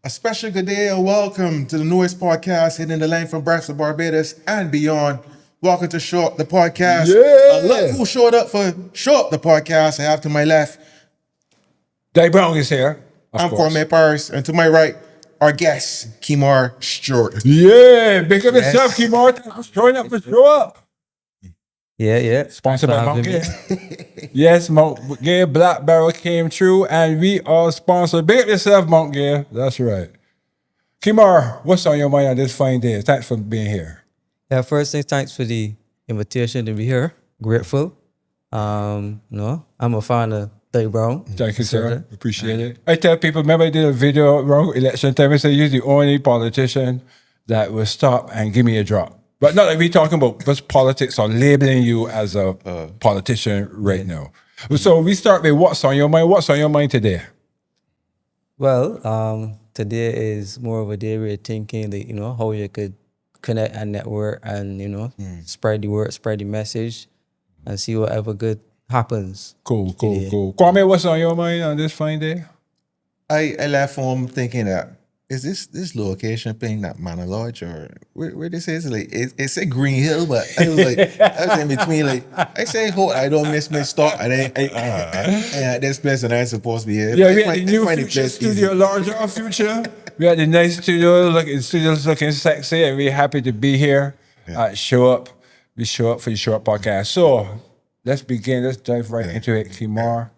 A special good day and welcome to the newest podcast hitting the lane from Browne, Barbados and beyond. Welcome to Show Up the Podcast. Look who showed up for Show Up the Podcast. I have to my left, Browne is here. I'm Kwame Parris, and to my right, our guest, Kemar Stuart. Yeah, big up yourself, Kemar. Thanks for showing up for Show Up. Yeah. Sponsored by Mount Gay. Yes, Mount Gay Black Barrel came through, and we are sponsored. Big up yourself, Mount Gay. That's right. Kemar, what's on your mind on this fine day? Thanks for being here. Yeah, first thing, thanks for the invitation to be here. Grateful. I'm a fan of Browne. Thank you, sir. Appreciate it. I tell people, remember I did a video around election time. I said, you're the only politician that will stop and give me a drop. But not like we talking about just politics or labeling you as a politician right now. So we start with what's on your mind. What's on your mind today? Well, today is more of a day where you're thinking that, how you could connect and network and, spread the word, spread the message and see whatever good happens. Cool. Kwame, what's on your mind on this fine day? I left home thinking that, is this location paying that Manor Lodge or where this is? Like it's a Green Hill, but I was like, I was in between. Like I say, hope I don't miss my stop. And then this place and I'm supposed to be here. Yeah, we had the new Future studio lounge our Future. We had the nice studio, studios looking sexy, and we're happy to be here. Show up. We show up for the Show Up podcast. So let's begin. Let's dive right into it, Kemar.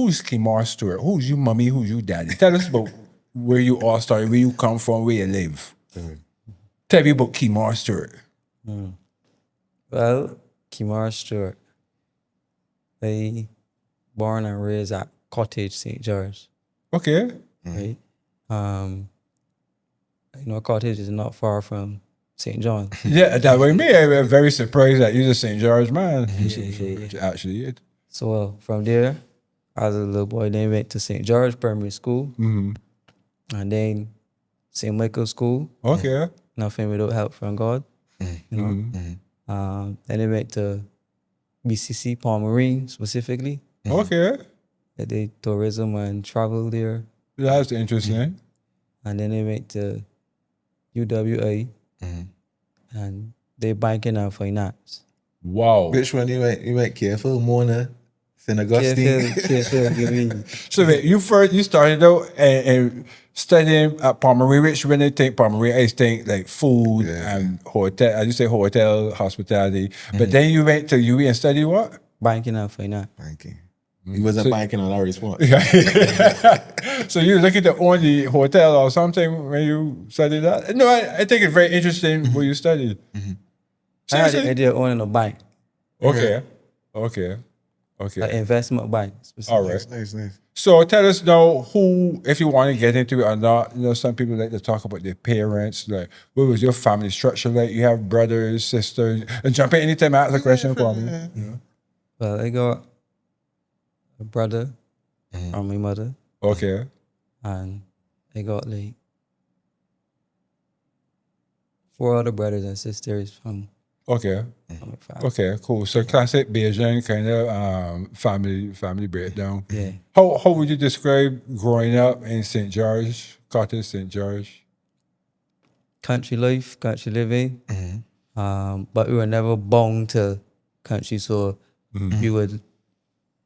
Who's Kemar Stuart? Who's you mommy? Who's you daddy? Tell us about where you all started, where you come from, where you live. Tell me about Kemar Stuart. Well, Kemar Stuart, they born and raised at Cottage, St. George. Okay. Right? Cottage is not far from St. John. Yeah, that way me. I'm very surprised that you're a St. George man. Actually. So from there, as a little boy, then went to St. George Primary School, and then St. Michael's School. Okay. Nothing without help from God. Then I went to BCC, Palm Marine specifically. Okay. I did tourism and travel there. That's interesting. And then I went to UWA, and they banking and finance. Wow. Which one you went careful, Mona? St. Augustine. Careful. So wait, you started out and studying at Palm Marine. Which when they think Palm Marine, I think like food and hotel. As you say, hotel, hospitality. But then you went to UE and studied what? Banking and finance. Banking. He wasn't banking on our response. So you looking to own the hotel or something when you studied that? No, I think it's very interesting what you studied. I had the idea of owning a bank. Okay. An investment bank. All right. Nice. So tell us now who, if you want to get into it or not, some people like to talk about their parents. Like, what was your family structure like? You have brothers, sisters, and jump in anytime I ask a question for me. Well, I got a brother from my mother. Okay. And I got like 4 other brothers and sisters from Okay. my family. Okay, cool. So classic Bayesian kind of family breakdown. Yeah. How would you describe growing up in St. George, Cottage, St. George? Country life, country living. But we were never bound to country, so we would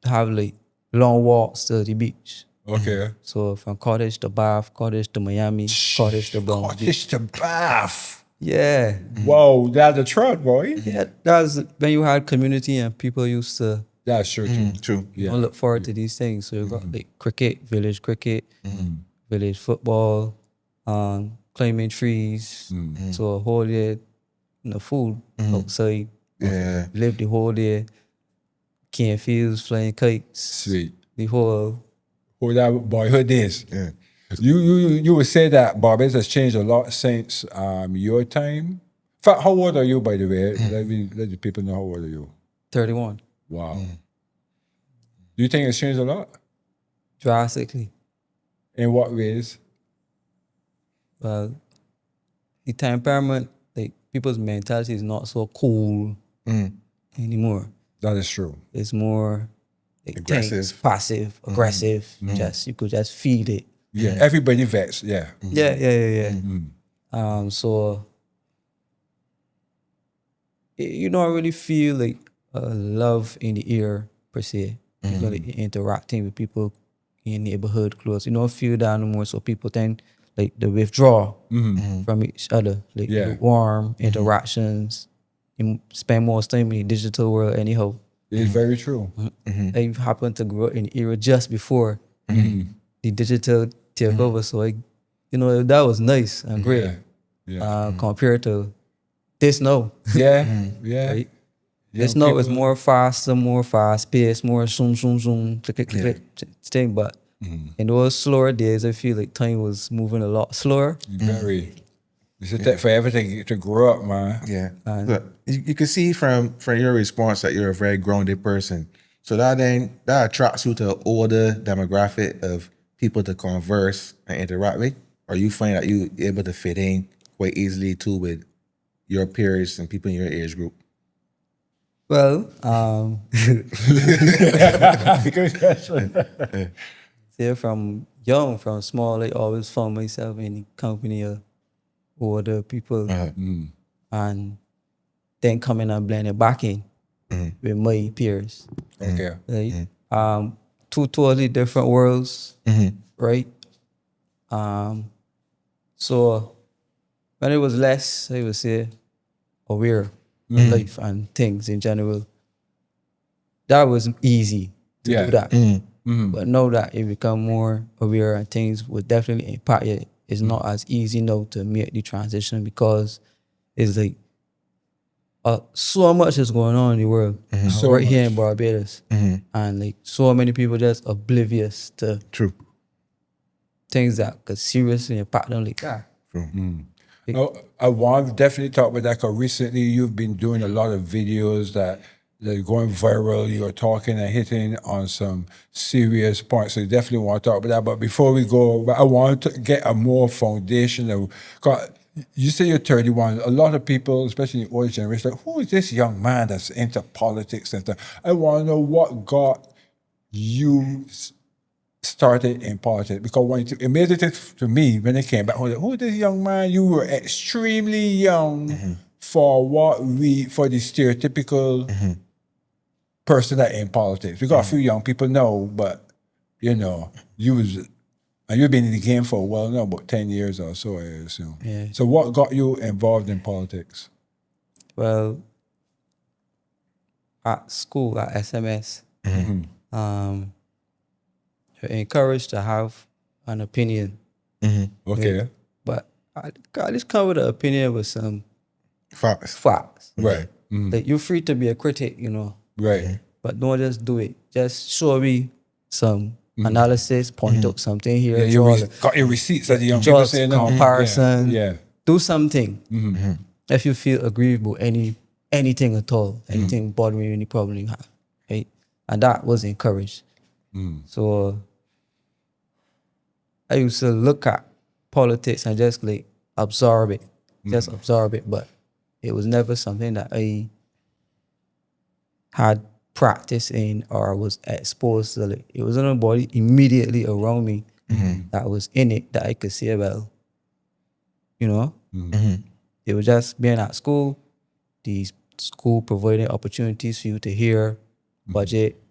have like long walks to the beach. Okay. So from Cottage to Bath, Cottage to Miami, Cottage to Browne. Cottage to Bath. Yeah. Whoa, that's a trot, boy. Yeah, that was when you had community and people used to That's true, too. True. Yeah. look forward to these things. So you got like cricket, village football, climbing trees. So a whole day, food outside. Yeah. Lived the whole day, cane fields, flying kites. Sweet. The whole. Who that boyhood days. Yeah. You would say that Barbados has changed a lot since your time. In fact, how old are you, by the way? Let the people know how old are you. 31. Wow. Do you think it's changed a lot? Drastically. In what ways? Well, the temperament, like people's mentality is not so cool anymore. That is true. It's more like Aggressive. things, passive, aggressive. Just you could just feel it. Yeah, everybody vexed. Yeah. Yeah. So you don't really feel like love in the air per se. You feel like interacting with people in neighborhood close. You don't feel that no more. So people tend like to withdraw from each other, like lukewarm interactions. You spend more time in the digital world anyhow. It's very true. I happened to grow up in the era just before the digital takeover. So that was nice and great. Compared to this now. Yeah. Right? Young This now is people- more faster, more fast paced, more zoom, click, thing. But in those slower days, I feel like time was moving a lot slower. Very. It's a take for everything to grow up, man. Yeah. Look, you can see from your response that you're a very grounded person. So that attracts you to an older demographic of people to converse and interact with, or you find that you able to fit in quite easily too with your peers and people in your age group. Well, say from young, from small, I always found myself in the company of older people, and then coming and blending back in with my peers. Okay. Right? Two totally different worlds, right? So when it was less, I would say, aware of life and things in general, that was easy to do that. But now that you become more aware and things would definitely impact you, it's not as easy now to make the transition because it's like so much is going on in the world So right here in Barbados, and like so many people just oblivious to True. things that could seriously impact them like that. I want to definitely talk about that because recently you've been doing a lot of videos that they're going viral. You're talking and hitting on some serious points. So you definitely want to talk about that. But before we go, I want to get a more foundation of, 'cause you say you're 31. A lot of people, especially in the older generation, like, who is this young man that's into politics and stuff? I want to know what got you started in politics, because when it made it to me when it came back, I was like, who is this young man? You were extremely young for the stereotypical person that in politics. We got a few young people know, but you've been in the game for a while now, about 10 years or so, I assume. Yeah. So what got you involved in politics? Well, at school, at SMS, you're encouraged to have an opinion. Okay. But I just come with an opinion with some Facts. facts. Right. Like, you're free to be a critic, Right. but don't just do it. Just show me some analysis, point out something here, Yeah, draw got your receipts, as the young people just say now. comparison. Yeah. Do something. If you feel aggrieved about anything at all, anything bothering you, any problem you have, right? And that was encouraged. So I used to look at politics and just like absorb it, but it was never something that I had practice in or was exposed to. Like, it was nobody immediately around me that was in it that I could say, well, it was just being at school, the school providing opportunities for you to hear, budget,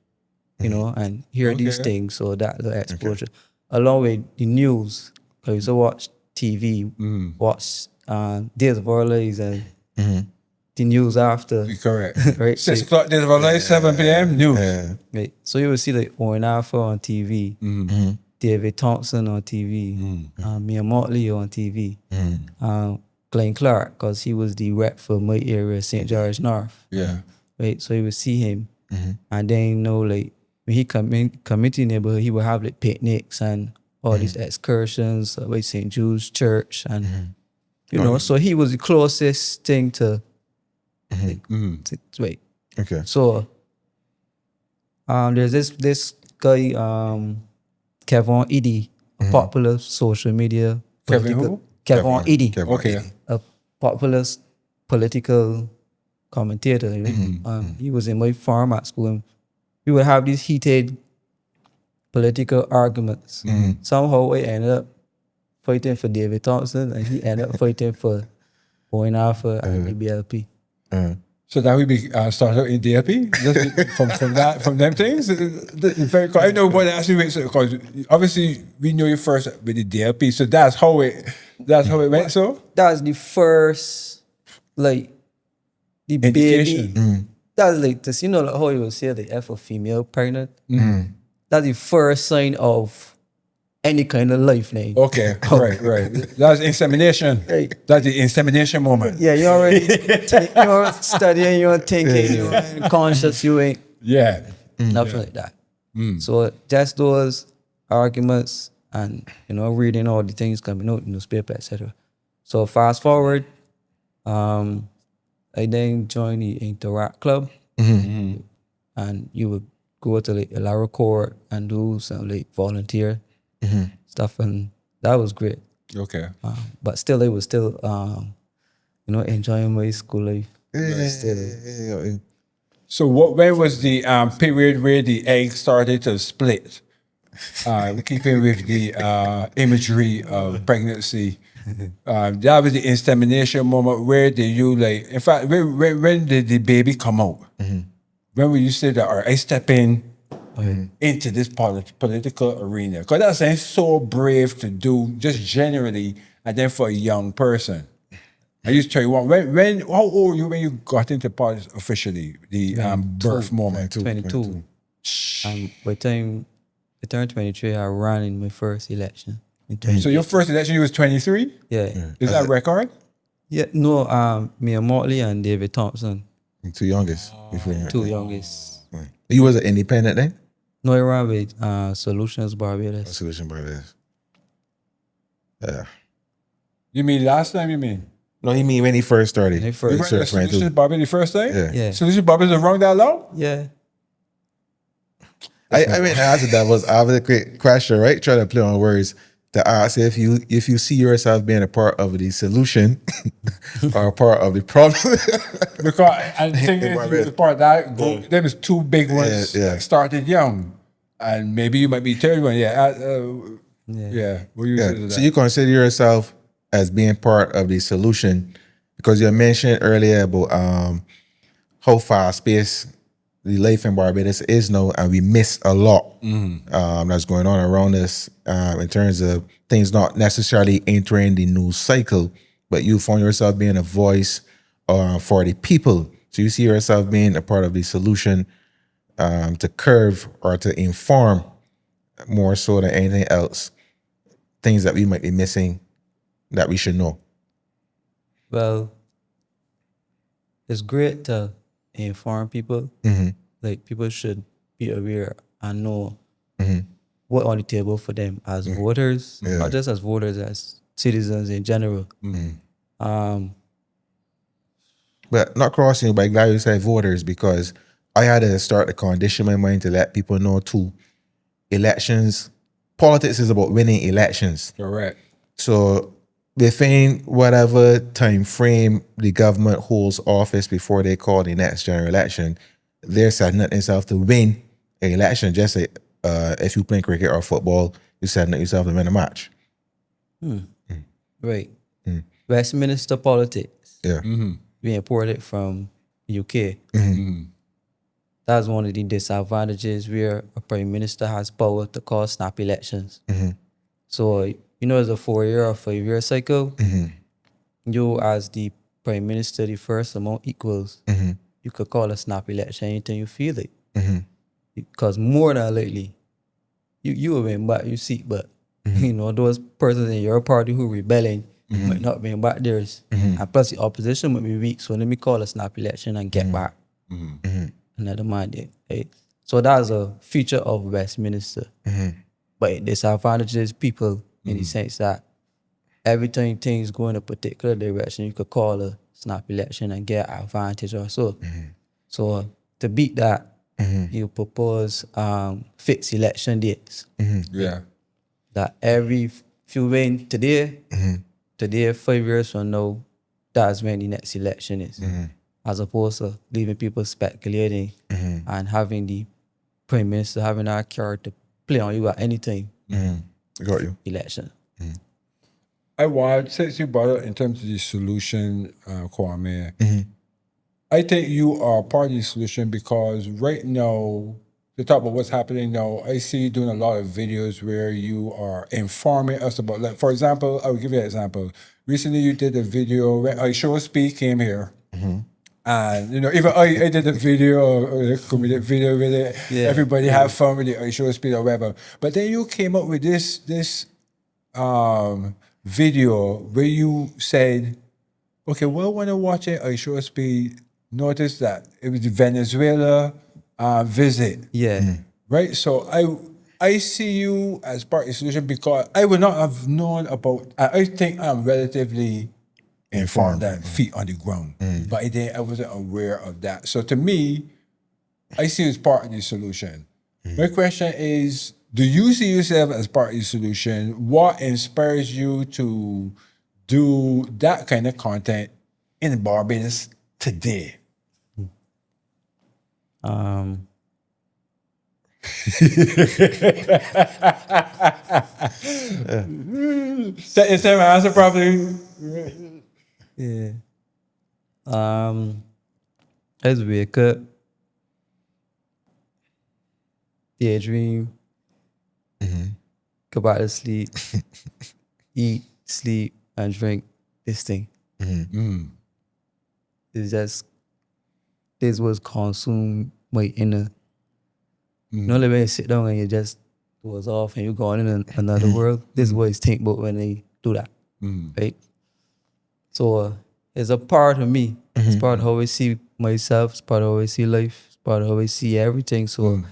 and hear these things. So that the exposure, along with the news, because I used to watch TV, watch Days of Our Lives and the news after. Correct. Right? 6 o'clock, Days of Our Lives, 7 p.m. news. Right. So you would see like Owen Alpha on TV, David Thompson on TV, Mia Motley on TV, Glenn Clark, because he was the rep for my area, St. George North. Yeah. Right. So you would see him, and then like when he come in community neighborhood, he would have like picnics and all these excursions with St. Jude's Church, and so he was the closest thing to. Wait. Okay. So there's this guy, Kevin Eddy, a popular social media Kevin who? Kevin Eddy, Okay. a popular political commentator. He was in my farm at school. we would have these heated political arguments. Somehow it ended up fighting for David Thompson, and he ended up fighting for Owen Alpha and the BLP. So that we be started in DLP just from them things. Very cool. I know what actually because obviously we knew you first with the DLP, so that's how it went. So That's the first, like, the education. baby. That's like this, like how you will say the F a female pregnant. That's the first sign of any kind of life now. Okay, right. That's insemination. Right. That's the insemination moment. Yeah, you already you're studying, you're thinking, you're conscious, you ain't nothing like that. So just those arguments and reading all the things coming out in the newspaper, etc. So fast forward, I then joined the Interact Club, and you would go to like Lara Court and do some like volunteer stuff, and that was great. Okay. But still, it was still enjoying my school life. So when was the period where the egg started to split? Keeping with the imagery of pregnancy, that was the insemination moment. Where did you in fact, when did the baby come out? When will you say that, or I step into this political arena? Because that's so brave to do, just generally, and then for a young person. I used to tell you when how old were you when you got into politics officially? The birth moment. 22. And by the time I turned 23, I ran in my first election. So your first election, you was 23? Yeah. Is that a record? Yeah. No. Me and Motley and David Thompson. Two youngest. Two youngest. Right. You was an independent then? No, I ran with Solutions Barbados. Solution Brothers. Yeah. You mean last time? You mean? No, he mean when he first started. When he first- You ran Solutions Barbados the first time? Yeah. Solutions Barbados was wrong that long? Yeah. I mean, that was a quick question, right? Try to play on words to ask if you see yourself being a part of the solution or a part of the problem. Because I think you was part of that group. There was two big ones Yeah. that started young. And maybe you might be third one. Yeah. What you say to So that? you consider yourself as being part of the solution because you mentioned earlier about how fast-paced the life in Barbados is now, and we miss a lot that's going on around us in terms of things not necessarily entering the news cycle, but you found yourself being a voice for the people. So you see yourself being a part of the solution to curve or to inform more so than anything else, things that we might be missing that we should know. Well, it's great to inform people. Like, people should be aware and know what on the table for them as voters, not just as voters, as citizens in general. But not crossing you, but glad you said voters, because I had to start to condition my mind to let people know too. Elections, politics is about winning elections. Correct. So within whatever time frame the government holds office before they call the next general election, they're setting up themselves to win an election. Just like if you play cricket or football, you're setting up yourself to win a match. Right. Westminster politics. Yeah. We imported from UK. That's one of the disadvantages where a prime minister has power to call snap elections. So, as a 4-year or 5-year cycle, you as the prime minister, the first among equals, you could call a snap election anytime you feel it. Because more than likely, you will win back your seat, but those persons in your party who rebelling might not win back theirs. And plus the opposition might be weak, so let me call a snap election and get back another mandate. Right? So that's a feature of Westminster. But it disadvantages people in the sense that every time things go in a particular direction, you could call a snap election and get an advantage or so. So to beat that, you propose fixed election dates. Yeah. That if you win today, 5 years from now, that's when the next election is. As opposed to leaving people speculating and having the prime minister having that card to play on you at any time Got you. election. I want, since you brought it in terms of the solution, Kwame, I think you are part of the solution because right now, to talk about what's happening now, I see you doing a lot of videos where you are informing us about, like, for example, I will give you an example. Recently, you did a video where I Show Speak came here. And, you know, even I did a video, a comedic video with it. Yeah. Everybody have fun with it, I Show Speak or whatever. But then you came up with this video where you said, okay, well, when I watch it, I Show Speed, notice that it was the Venezuela visit, Yeah. right? So I see you as part of the solution because I would not have known about, I think I'm relatively informed that feet on the ground, but I wasn't aware of that. So to me, I see you as part of the solution. My question is, do you see yourself as part of the solution? What inspires you to do that kind of content in Barbados today? Is that my answer properly? Yeah. I just wake up, daydream, go back to sleep, eat, sleep, and drink this thing. It's just, this was consumed my inner. You know, like when you sit down and you just doze off and you're going in another world, this is what I think about when they do that, right? So it's a part of me. It's part of how I see myself. It's part of how I see life. It's part of how I see everything. So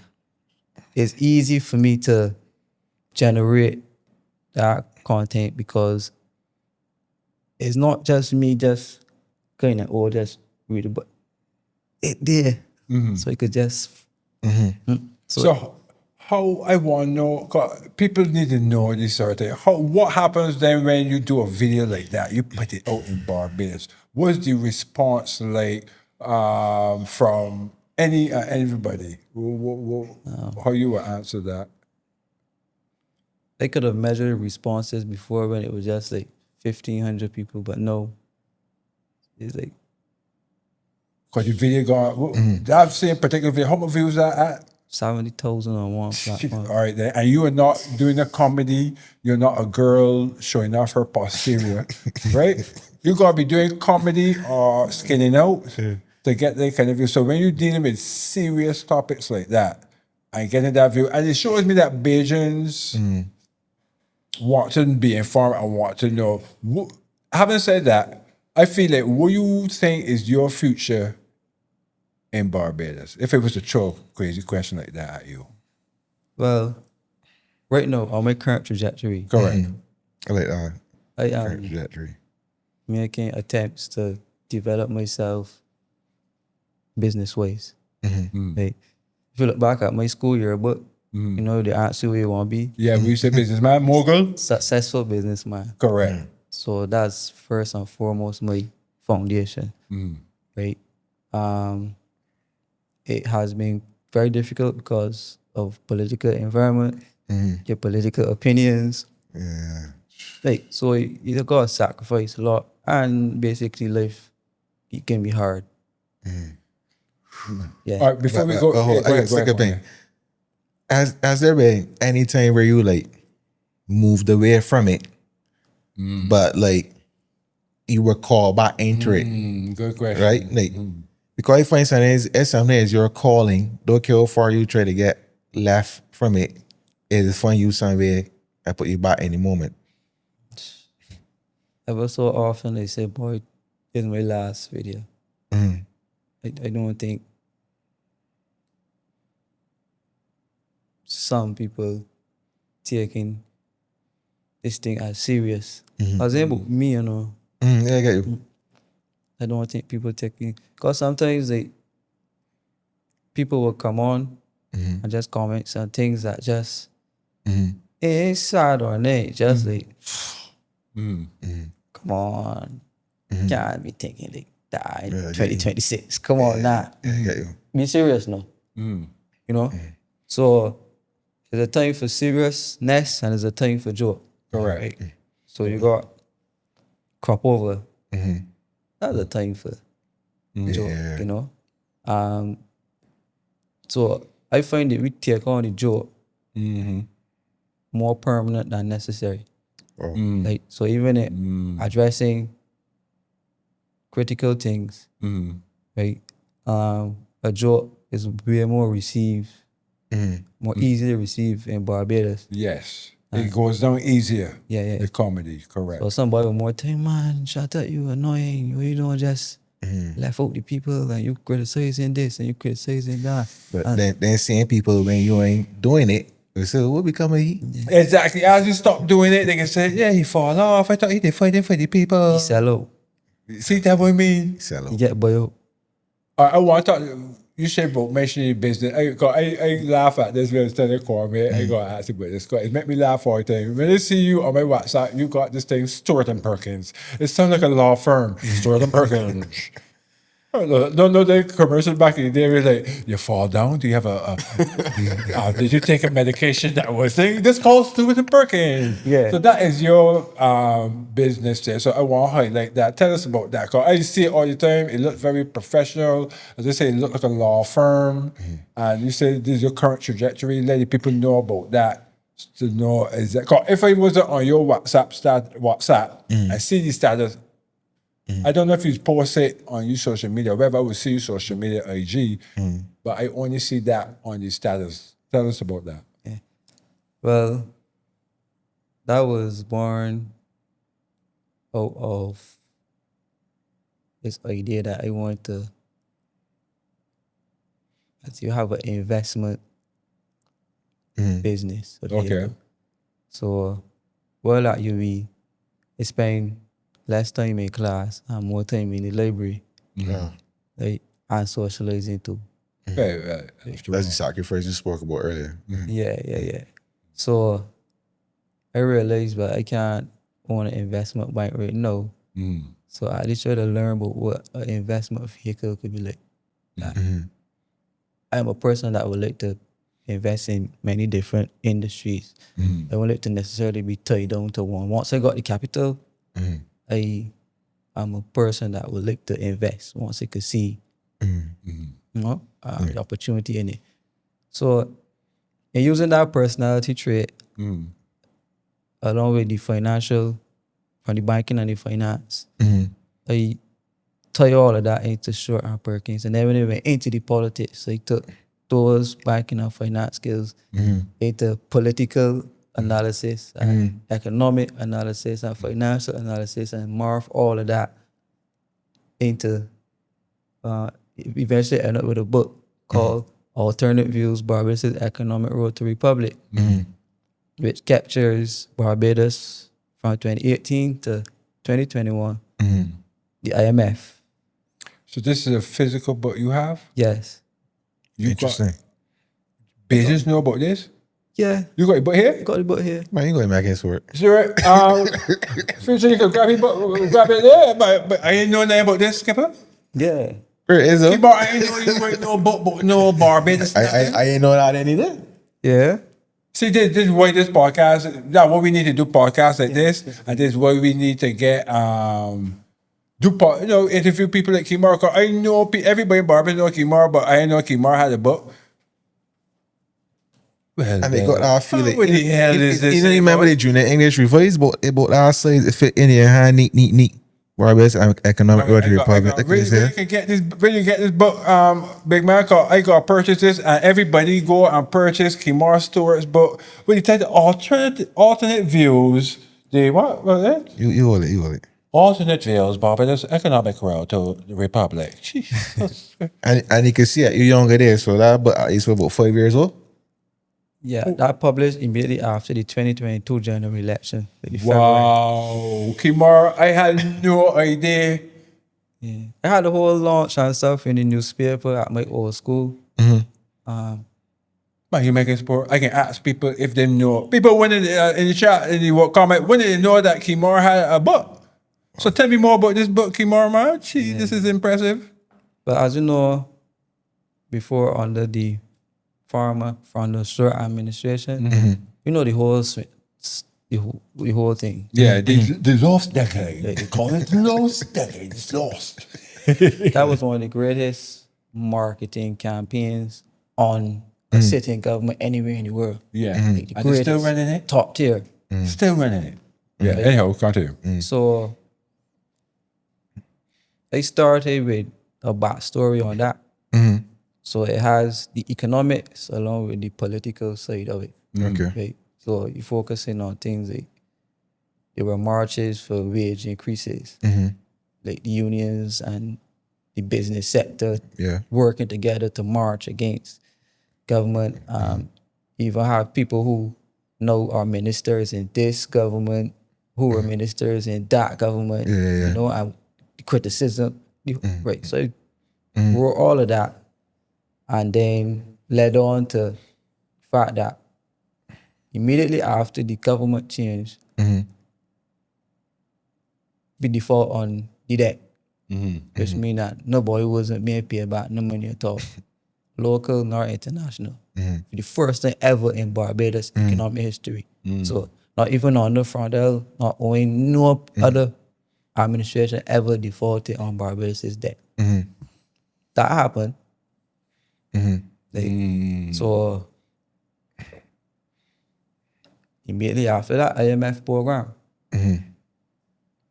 it's easy for me to generate that content because it's not just me just kind of, or just read it, but it there. So you could just... So how I want to know, 'cause people need to know this sort of thing. What happens then when you do a video like that? You put it out in Barbados. What's the response like from everybody? How you will answer that? They could have measured responses before when it was just like 1,500 people, but no. It's like... Because the video gone, I've seen particular video, how many views are at? 70,000 on one platform. All right, then. And you are not doing a comedy. You're not a girl showing off her posterior, right? You're going to be doing comedy or skinning out to get that kind of view. So when you're dealing with serious topics like that and getting that view, and it shows me that Bajans want to be informed and want to know. Having said that, I feel like what you think is your future in Barbados? If it was to throw a crazy question like that at you. Well, right now, on my current trajectory, Correct. I like that. I Current am trajectory. making attempts to develop myself business-wise. Like, if you look back at my school yearbook, you know, they ask you where you want to be. Yeah, we say businessman, mogul. Successful businessman. Correct. So that's first and foremost my foundation, right? It has been very difficult because of political environment, your political opinions. Yeah. Like, so you gotta sacrifice a lot, and basically life, it can be hard. Yeah. All right, before we go, I got a second thing. Has there been any time where you like moved away from it, but like you were called back into it, good question. right? Like, because I find sometimes you're calling, don't care how far you try to get left from it, it is find you somewhere and put you back in the moment. Ever so often they say, boy, this is my last video. I don't think some people taking this thing as serious. As about me, you know. Yeah, I get you. I don't think people taking, because sometimes people will come on and just comment some things that just it ain't sad or nay, just like come on, can't be thinking like that in 2026. Come on, now. Yeah, I get you. Be serious now. You know? So there's a time for seriousness and there's a time for joke. Correct. So you got crop over. That's a time for joke, Yeah. you know. So I find that we take on the joke more permanent than necessary. Oh. Like, so even addressing critical things, right? A joke is way more received, more easily received in Barbados. Yes. It goes down easier. Yeah. The comedy, correct. So somebody with more time, man, shut up, you annoying. You don't just laugh out the people and you criticizing this and you criticizing that. But then seeing people when you ain't doing it, we say, what become of he? Exactly. As you stop doing it, they can say, yeah, he fall off. I thought he did fighting for the people. You sell out. See that what I mean? Sell You out. get boy out. I want to talk, you said about mentioning business. I laugh at this when I was telling Kwame, I got to ask you about this. It make me laugh all the time. When I see you on my WhatsApp, you got this thing, Stuart and Perkins. It sounds like a law firm. Stuart and Perkins. No, the commercial back in the day was like, you fall down, do you have did you take a medication that was saying, this called Stuart and Perkins? Yeah. So that is your business there. So I want to highlight that. Tell us about that. Cause I see it all the time. It looked very professional. As I say, it looked like a law firm. And you say this is your current trajectory. Let the people know about that. To know is that, cause if I wasn't on your WhatsApp, I see the status. I don't know if you post it on your social media, wherever I would see your social media IG, but I only see that on your status. Tell us about that. Well, that was born out of this idea that I want to, as you have an investment business. Okay. So, while at UV, I spend less time in class and more time in the library, like, and socializing too. Okay, That's the sacrifice you spoke about earlier. Yeah. So I realized that I can't own an investment bank right now. So I just try to learn about what an investment vehicle could be like. I'm a person that would like to invest in many different industries. I don't like to necessarily be tied down to one. Once I got the capital, I'm a person that would like to invest once I could see the opportunity in it. So in using that personality trait, along with the financial, from the banking and the finance, I tie all of that into Stuart and Perkins. And then when I went into the politics, I took those banking and finance skills into political analysis and economic analysis and financial analysis and morph all of that into eventually end up with a book called Alternate Views, Barbados' Economic Road to Republic, which captures Barbados from 2018 to 2021, the IMF. So this is a physical book you have? Yes. You Interesting. got business know about this? Yeah. You got a book here? Got the book here. Man, you going to make it work. Sure. Future, you can grab it there, but I ain't know nothing about this, Skipper. Yeah. Where is it? I ain't know you write no book, no Barbados. I ain't know that either. Yeah. See, this is why this podcast, that's what we need to do podcasts like this, and this is why we need to get, interview people like Kemar. 'Cause I know everybody in Barbados know Kemar, but I didn't know Kemar had a book. Well, And they got that feeling. what the hell is this? You know, remember the junior English revised about our size, it fit in your hand, neat. Barbados Economic Road to Republic. When you get this book, big man, I got to purchase this, and everybody go and purchase Kemar Stuart's book. When you take the alternate views, what was it? You hold it. Alternate views, Barbados Economic Road to the Republic. Jesus. And you can see it, you're younger there, so that book is about 5 years old. Yeah, that published immediately after the 2022 general election. Like Wow. Kemar, I had no idea. Yeah. I had the whole launch and stuff in the newspaper at my old school. Man, you make it sport. I can ask people if they know. People when in the chat, in the comment, when did they know that Kemar had a book? So tell me more about this book, Kemar, man. This is impressive. But as you know, before under the farmer from the Stuart administration. You know the whole the whole thing. Yeah, the lost decade. They call it the lost decade. It's lost. That was one of the greatest marketing campaigns on a sitting government anywhere in the world. Yeah. Like the And they're still greatest, running it? top tier. Still running it. Yeah, anyhow, continue. So they started with a backstory on that. So it has the economics along with the political side of it. Okay. Right? So you're focusing on things like there were marches for wage increases, like the unions and the business sector working together to march against government. You even have people who know are ministers in this government, who were ministers in that government, you know, and criticism. Right. So wrote all of that and then led on to the fact that immediately after the government changed, we default on the debt, which means that nobody wasn't being paid back no money at all, local nor international. The first time ever in Barbados economic history. So not even on the front end, not only no other administration ever defaulted on Barbados' debt. That happened. So immediately after that, IMF program.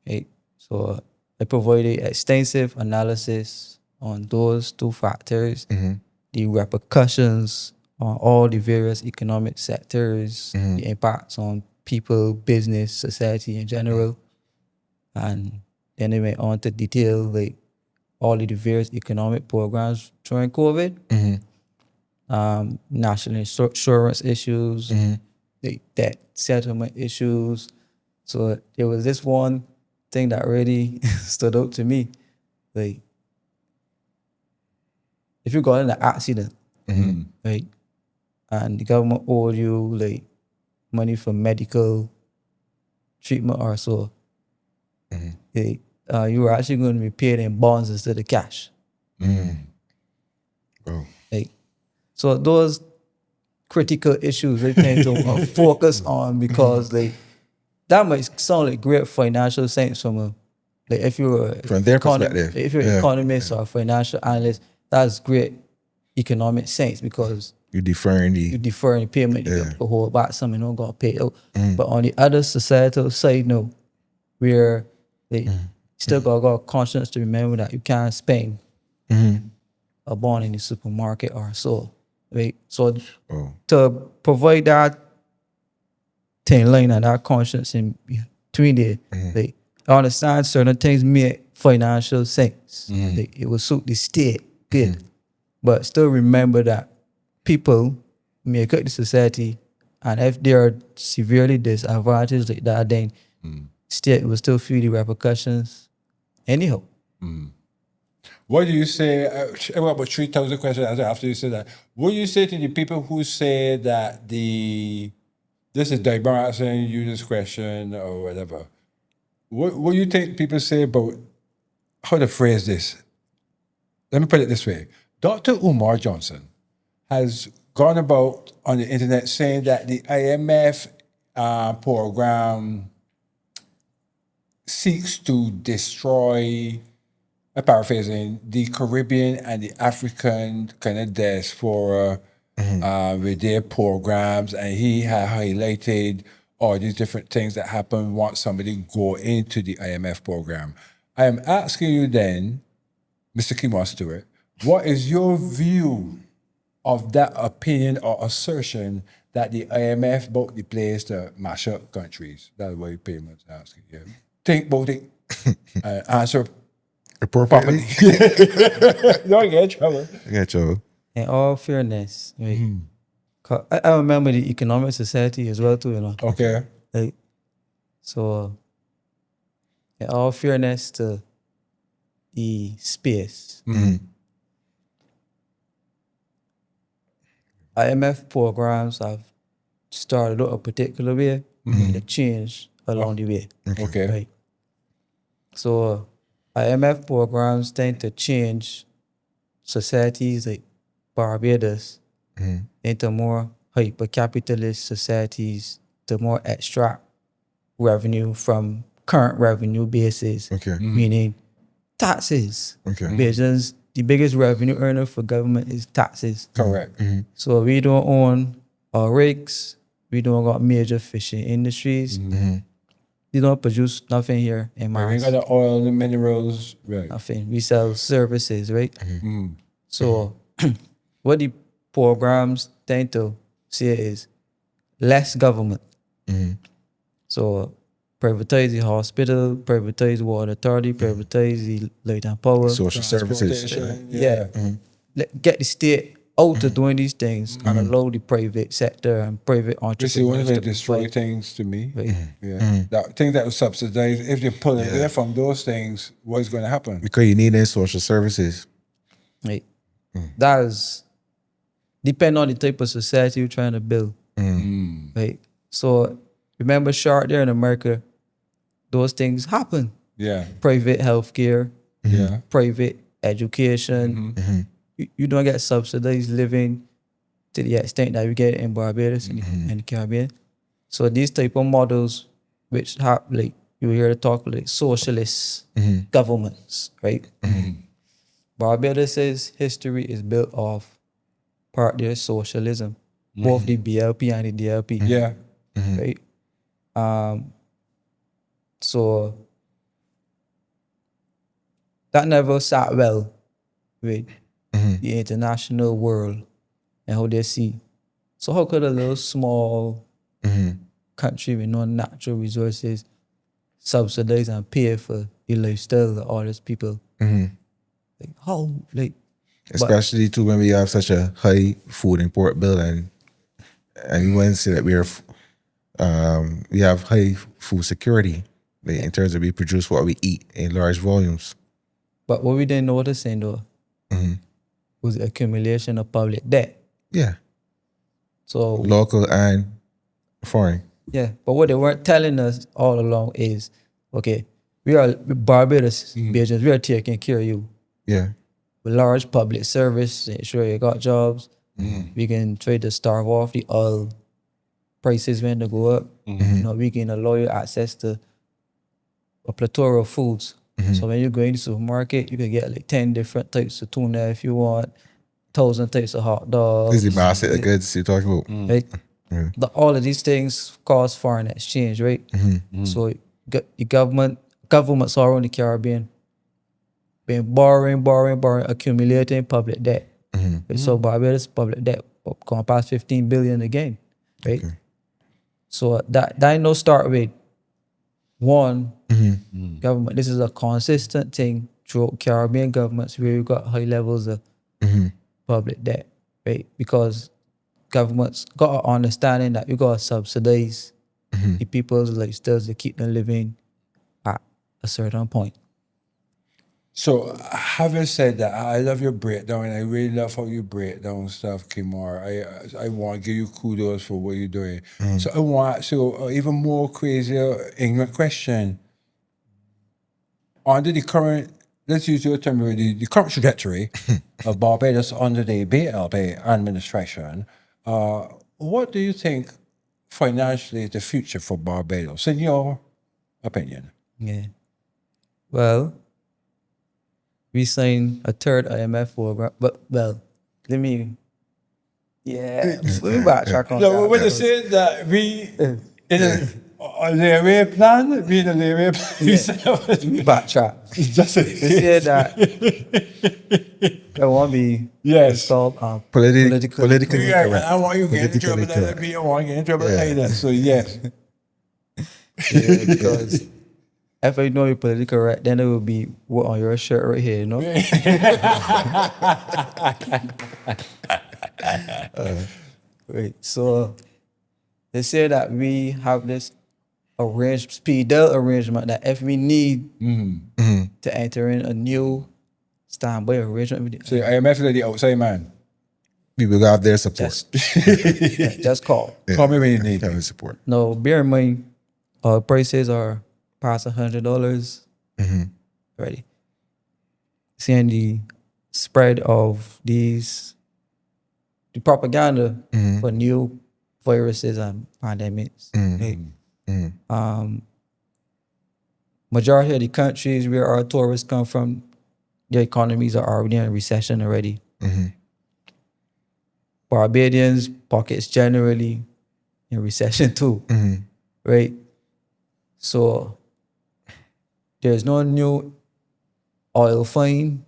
Right? So I provided extensive analysis on those two factors, the repercussions on all the various economic sectors, the impacts on people, business, society in general. And then they went on to detail like all of the various economic programs during COVID, national insurance issues, the debt settlement issues. So there was this one thing that really stood out to me. Like, if you got in an accident, right, and the government owed you like money for medical treatment or so, you were actually going to be paid in bonds instead of cash. Like, so those critical issues they tend to focus on because that might sound like great financial sense from a like if you're From their perspective. if you're an economist or a financial analyst, that's great economic sense because You're deferring you defer the payment, you get to hold back something, you don't got to pay out. But on the other societal side, no, where they still got conscience to remember that you can't spend a bond in the supermarket or so. Right? So to provide that thin line and that conscience in between there, like, I understand certain things make financial sense. Like, it will suit the state good. But still remember that people make up the society, and if they are severely disadvantaged like that, then state will still feel the repercussions anyhow. What do you say? About 3,000 questions after you said that. What do you say to the people who say that this is embarrassing, use this question or whatever? What do you think people say about how to phrase this? Let me put it this way. Dr. Umar Johnson has gone about on the internet saying that the IMF program seeks to destroy, I'm paraphrasing, the Caribbean and the African kind of diaspora with their programs, and he had highlighted all these different things that happen once somebody go into the IMF program. I am asking you then, Mr. Kemar Stuart, what is your view of that opinion or assertion that the IMF bought the place to mash up countries? That's what you're pretty much asking. Yeah. Think about it. Answer appropriately. Don't get in trouble. I got you. In all fairness, right? I remember the economic society as well too, you know. Okay. Like, so in all fairness to the space, IMF programs have started out a particular way and they change along the way. Okay. Right. So IMF programs tend to change societies like Barbados into more hyper-capitalist societies to more extract revenue from current revenue bases, Okay. meaning taxes. Okay. Because the biggest revenue earner for government is taxes. Correct. So we don't own our rigs. We don't got major fishing industries. They don't produce nothing here in We ain't mass. got the oil, the minerals, right? Nothing. We sell services, right? So what the programs tend to say is less government. So privatize the hospital, privatize water authority, privatize the light and power. Social services. Transportation, Yeah. Get the state out of doing these things and allow the private sector and private This is one entrepreneurs of to the destroy provide. things to me. Right. Yeah. That thing that was subsidized, if they pull it away from those things, what's going to happen? Because you need in social services. Right. That is depend on the type of society you're trying to build. Right. So remember short there in America, those things happen. Yeah. Private healthcare, Yeah. private education. You don't get subsidized living to the extent that you get in Barbados and the Caribbean. So these type of models, which have like you hear talk like socialist governments, right? Barbados's history is built off part their socialism, both the BLP and the DLP, Yeah. right? So that never sat well with the international world and how they see. So how could a little small country with no natural resources subsidize and pay for the lifestyle of all these people? Like how? Like Especially too when we have such a high food import bill and you want to say that we have high food security, like, in terms of we produce what we eat in large volumes. but what we didn't notice though was the accumulation of public debt. Yeah. So Local and foreign. yeah, but what they weren't telling us all along is, okay, we are Barbados Bajans, we are taking care of you. Yeah. With large public service, ensure you got jobs. We can try to starve off the oil prices when they go up. You know, we can allow you access to a plethora of foods. So when you go in the supermarket, you can get like 10 different types of tuna if you want, 1,000 types of hot dogs. This is the basket of goods you're talking about. Right? All of these things cost foreign exchange, right? So the governments all around the Caribbean been borrowing, accumulating public debt. So Barbados public debt going past 15 billion again, right? So that no start with one government. This is a consistent thing throughout Caribbean governments where you got high levels of public debt, right? Because governments got an understanding that you gotta subsidize the people's lifestyles to keep them living at a certain point. So, having said that, I love your breakdown, and I really love how you break down stuff, Kemar. I want to give you kudos for what you're doing. So, I want to ask you an even more crazier, ignorant question. Under the current, let's use your term, the current trajectory of Barbados under the BLP administration, what do you think financially is the future for Barbados, in your opinion? Yeah. Well, we signed a third IMF program, but let me backtrack on No, that. when they say that we in a layaway plan, we in a layaway plan, we said Let me backtrack. just They said that I want to be Yes. called Politically yeah, correct. I want you to get in trouble. Politically That me, I want to get in trouble like that. So yes, Yeah, because if I know you're politically correct, then it will be what on your shirt right here, you know? Right. So they say that we have this speed arrangement that if we need to enter in a new standby arrangement, so IMF is the outside man. People got their support. just call. Call me when you need Have me. support. No, bear in mind, prices are past $100 already. Seeing the spread of these the propaganda for new viruses and pandemics. Right? Majority of the countries where our tourists come from, their economies are already in recession already. Barbadians' pockets generally in recession too, right? So there's no new oil find,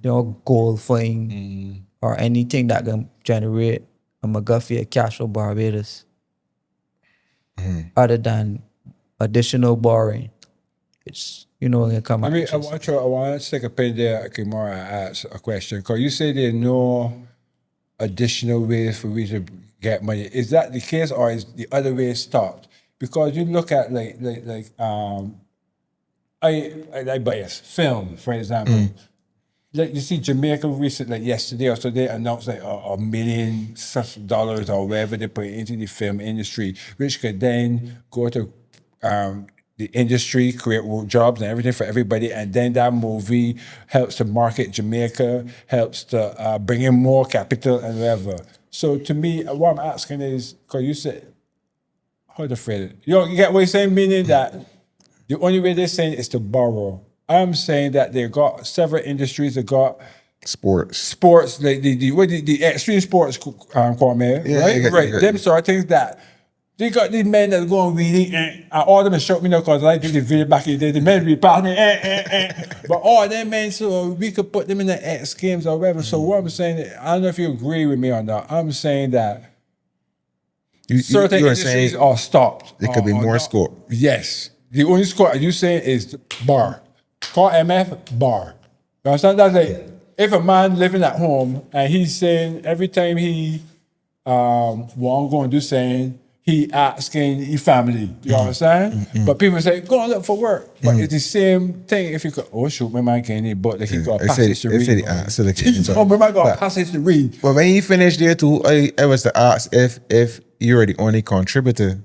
no gold find, or anything that can generate a McGuffey of cash for Barbados, other than additional borrowing. It's gonna come. I want to take a pin there, Kemar, and ask a question. Because you say there are no additional ways for we to get money. Is that the case, or is the other way stopped? Because you look at I bias film, for example. Like you see Jamaica recently, like yesterday or so, they announced like $1 million or whatever they put into the film industry, which could then go to the industry, create jobs and everything for everybody. And then that movie helps to market Jamaica, helps to bring in more capital and whatever. So to me, what I'm asking is, because you said, how to phrase it? You get what you're saying? Meaning that the only way they're saying is to borrow. I'm saying that they got several industries that got Sports, like the extreme sports, Kwame, Yeah, right? Them sort of things that they got these men that go and read and all of them show me now because I did the video back in the day. The men read past me, but all them men, so we could put them in the X Games or whatever. So what I'm saying, I don't know if you agree with me or not. I'm saying that certain industries are stopped. There could be more scope. Yes, the only score you saying is bar. Call MF bar. You understand? That's like if a man living at home and he's saying every time he want go and do saying he asking his family. You understand? But people say go and look for work. But it's the same thing. If you go, oh shoot, my man can't eat, but like he got a passage to read. Oh, my man got a passage to read. But when he finished there too, I was to ask if you're the only contributor.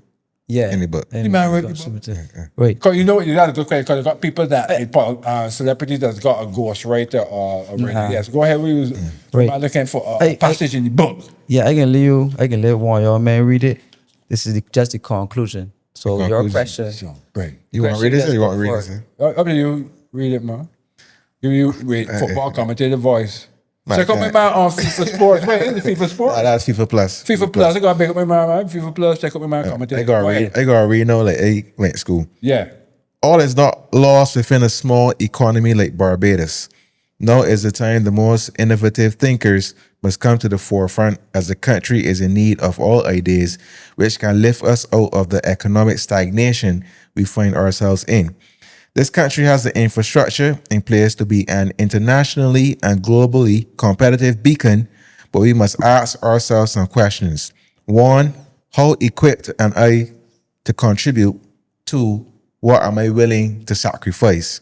Yeah. In the book. In man the read book. the book. Right. Because you know what, you got a good question. Because they got people that celebrities that's got a ghostwriter or a writer. Yes, go ahead. We was looking for a passage in the book. Yeah, I can let one of y'all man read it. This is just the conclusion. So your question. Right. You want to read this or you want to read this? Up to you. Read it, man. You read football commentator voice. Check out my man on FIFA Sports. Wait, is it FIFA Sports? That's FIFA Plus. FIFA Plus. I gotta pick up my man. FIFA Plus. Check out my man commentator. I gotta read now like I went to school. Yeah. All is not lost within a small economy like Barbados. Now is the time the most innovative thinkers must come to the forefront as the country is in need of all ideas which can lift us out of the economic stagnation we find ourselves in. This country has the infrastructure in place to be an internationally and globally competitive beacon, but we must ask ourselves some questions. 1, how equipped am I to contribute? 2, what am I willing to sacrifice?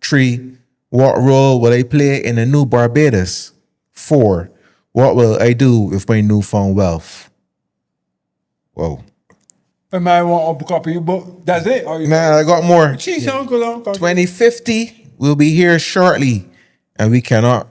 3, what role will I play in a new Barbados? 4, what will I do with my newfound wealth? Whoa. A man want to copy your book. That's it. Nah, I got more. Jeez, Uncle. 2050 will be here shortly, and we cannot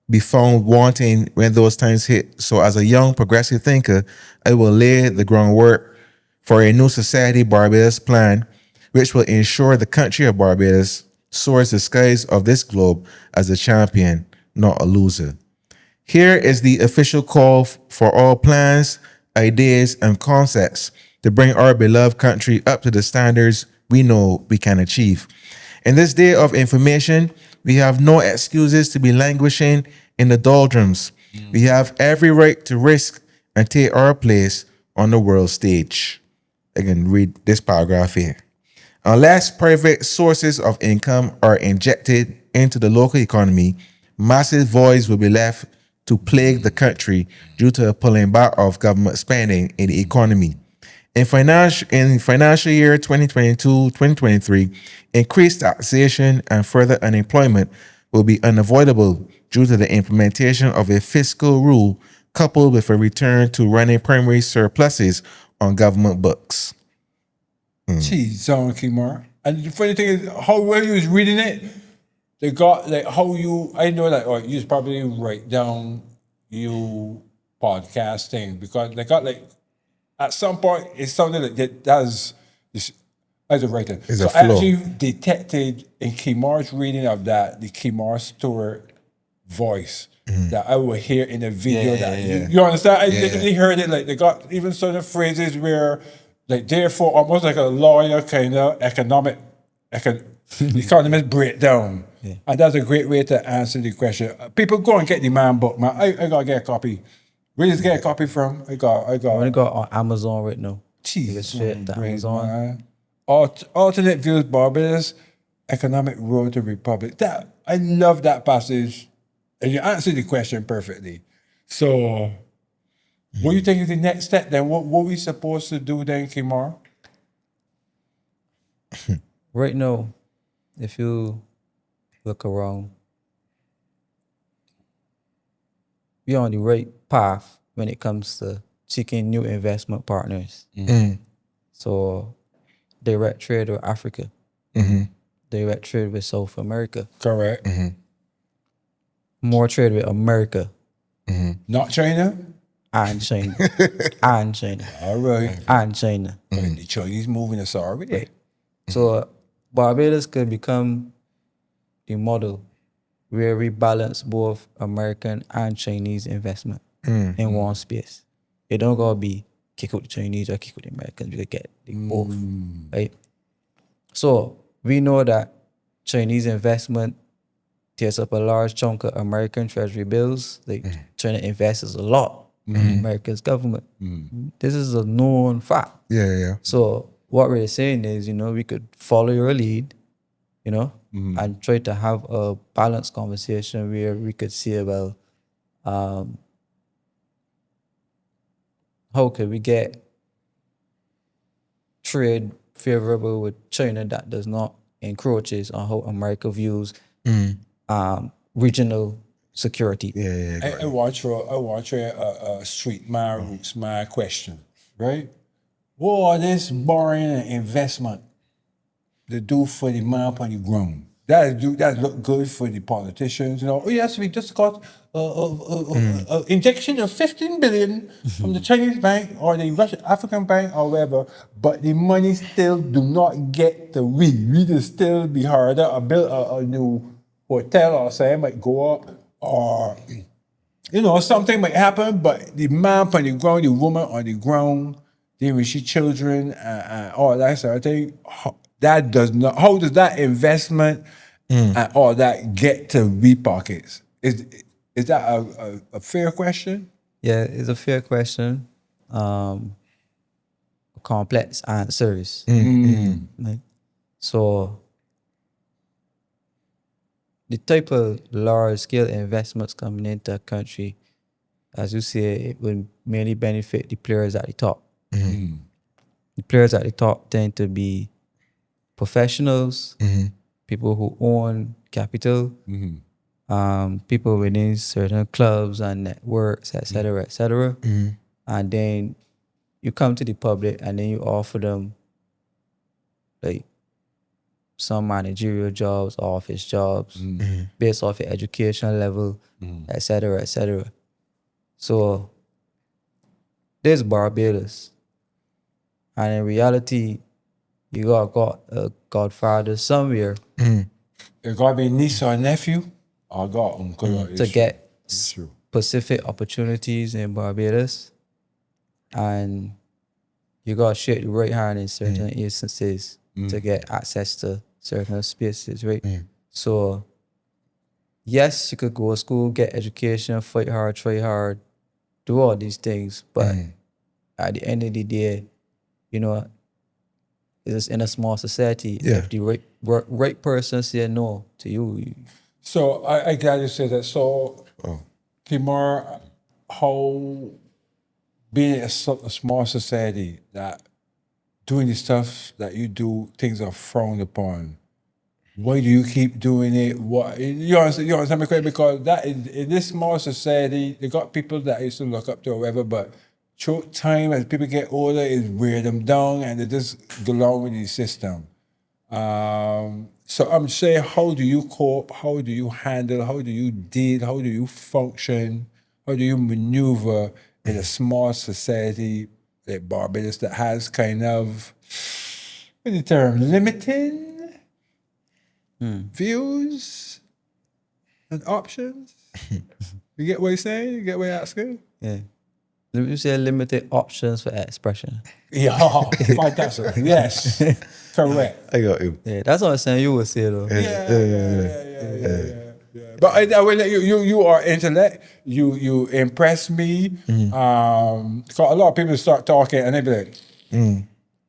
be found wanting when those times hit. So as a young progressive thinker, I will lay the groundwork for a new society Barbados plan, which will ensure the country of Barbados soars the skies of this globe as a champion, not a loser. Here is the official call for all plans, ideas, and concepts to bring our beloved country up to the standards we know we can achieve. In this day of information, we have no excuses to be languishing in the doldrums. We have every right to risk and take our place on the world stage. I can read this paragraph here. Unless private sources of income are injected into the local economy, massive voids will be left to plague the country due to a pulling back of government spending in the economy. In financial year 2022-2023, increased taxation and further unemployment will be unavoidable due to the implementation of a fiscal rule coupled with a return to running primary surpluses on government books. Jeez, Kemar. And the funny thing is, how well you was reading it, they got like how you, I know that, or you just probably write down you podcasting because they got like at some point it sounded like that does this as a writer. It's so a I flow. actually detected in Kemar's reading of that the Kemar Stuart voice that I would hear in the video. You understand? I literally heard it like they got even certain phrases where like therefore almost like a lawyer kind of economist breakdown. Yeah. And that's a great way to answer the question. People go and get the man book, man. I gotta get a copy. Where did you get a copy from? I got only got on Amazon right now. Jesus, It's straight to great, Amazon. man. Alternate views, Barbados, economic road to republic. That I love that passage, and you answered the question perfectly. So, what do you think is the next step? Then, what we supposed to do then, Kemar? Right now, if you look around, we're on the right path when it comes to seeking new investment partners. So, direct trade with Africa, direct trade with South America, Correct. more trade with America Not China. and China, and China, All right. and China. The Chinese moving us already. Right. So Barbados could become the model where we balance both American and Chinese investment in one space. It don't gotta be kick out the Chinese or kick out the Americans. We could get the both, right? So we know that Chinese investment takes up a large chunk of American treasury bills. Like China invests a lot in America's government. This is a known fact. Yeah. So what we're saying is, we could follow your lead, and try to have a balanced conversation where we could see about how could we get trade favorable with China that does not encroaches on how America views regional security. Yeah. I watch a street man roots my question, right? What this borrowing and investment to do for the man on the ground? That look good for the politicians, Oh yes, we just got a injection of 15 billion from the Chinese bank or the Russian African bank or whatever, but the money still do not get to we. We just still be harder or build a new hotel or something might go up or something might happen, but the man on the ground, the woman on the ground, they receive children and all that sort of thing. That does not. How does that investment and all that get to we pockets? Is that a fair question? Yeah, it's a fair question. Complex answers. Right? So the type of large scale investments coming into a country, as you say, it will mainly benefit the players at the top. The players at the top tend to be professionals, people who own capital, people within certain clubs and networks, etc. And then you come to the public and then you offer them like some managerial jobs, office jobs, based off your education level, etc. So there's Barbados. And in reality, you got a godfather somewhere It got to be niece or nephew. I got uncle. to get specific opportunities in Barbados. And you got to shake the right hand in certain instances to get access to certain spaces, right? So, yes, you could go to school, get education, fight hard, try hard, do all these things. But at the end of the day, it's in a small society. Yeah. If the right person say no to you, So I glad you said that. So, Kemar, how being a small society that doing the stuff that you do, things are frowned upon. Why do you keep doing it? What you understand me correctly? Because that in this small society, they got people that I used to look up to or whatever, but short time as people get older, it wear them down and they just go along with the system. So I'm saying, how do you cope? How do you handle? How do you deal? How do you function? How do you maneuver in a small society like Barbados that has kind of, what's the term, limiting views and options. You get what you're saying? You get what you're asking? Yeah. You say limited options for expression. Yeah, fantastic. Yes, correct. I got you. Yeah, that's what I'm saying. You would say though. Yeah. But I will let you are intellect. You impress me. 'Cause a lot of people start talking and they be like,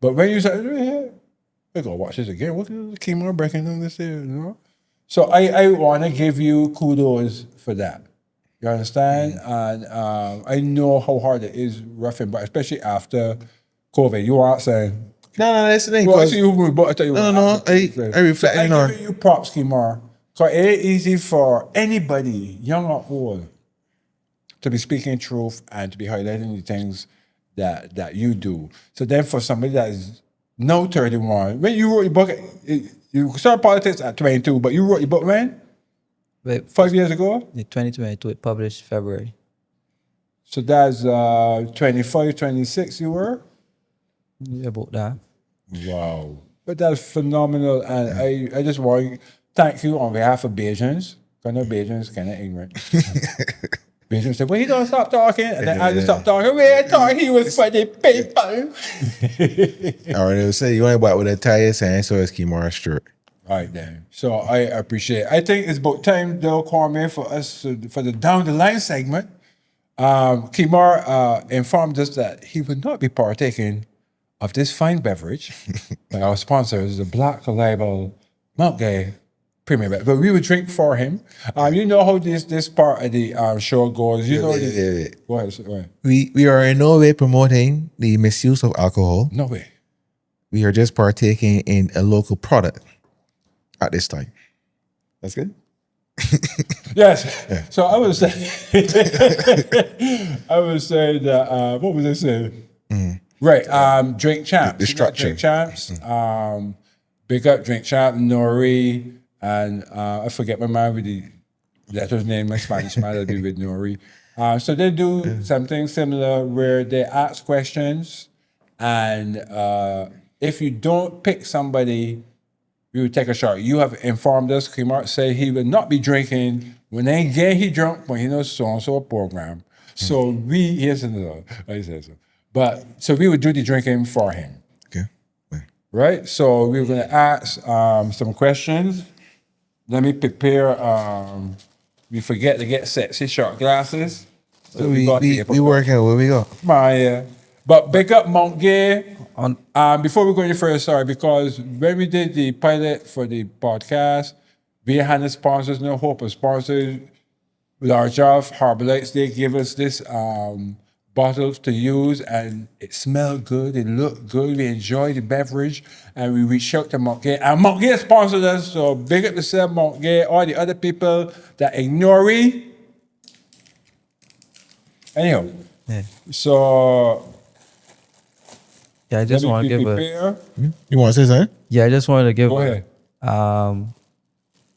but when you say, I gotta watch this again. What is Kemar breaking down this here? You know? So I want to give you kudos for that. You understand? And I know how hard it is roughing, but especially after COVID, you are saying. No, that's the thing. Well, I 'cause- see you, but I tell you No, what, I reflecting I'm on. giving you props, Kemar. So it ain't easy for anybody, young or old, to be speaking truth and to be highlighting the things that you do. So then for somebody that is no 31, when you wrote your book, you started politics at 22, but you wrote your book when? But 5 years ago? in 2022, it published February. So that's 25, 26 you were? Yeah, about that. Wow. But that's phenomenal. And I just want to thank you on behalf of Bajans. I know Bajans kind of ignorant. Bajans said, well, he don't stop talking. And then I just stopped talking. I thought he was for the people. All right, they would say you want to buy with a tire saying so it's Kemar Stuart. Right then. So I appreciate it. I think it's about time, though, Kwame, for us for the down the line segment. Kemar informed us that he would not be partaking of this fine beverage by our sponsors, the Black Label Mount Gay Premium Beverage. But we would drink for him. You know how this part of the show goes. You know. Yeah. Go ahead. We are in no way promoting the misuse of alcohol. No way. We are just partaking in a local product at this time. That's good. Yes. So I would say, that, what was I saying? Right. Drink Champs. The structure. Drink Champs. Big up Drink Champ, Nori, and I forget my man with the letter's name, my Spanish man, that'll be with Nori. So they do something similar where they ask questions, and if you don't pick somebody, we would take a shot. You have informed us, Kemar, say he will not be drinking when they get he drunk, when he knows so-and-so program. So here's another, I said so. But, so we would do the drinking for him. Okay. Right? So we're going to ask some questions. Let me prepare, we forget to get sexy shot glasses. So We working what we got. But big up Mount Gay. On Before we go any further, sorry, because when we did the pilot for the podcast, we had the sponsors, no hope of sponsors, large off, Harbor Lights, they give us this bottles to use, and it smelled good, it looked good, we enjoyed the beverage, and we reached out to Mount Gay, and Mount Gay sponsored us, so big up yourself, Mount Gay, all the other people that ignore it. Anyhow, so yeah, I just let want me to give a prepare. You want to say something? yeah, I just wanted to give Go ahead.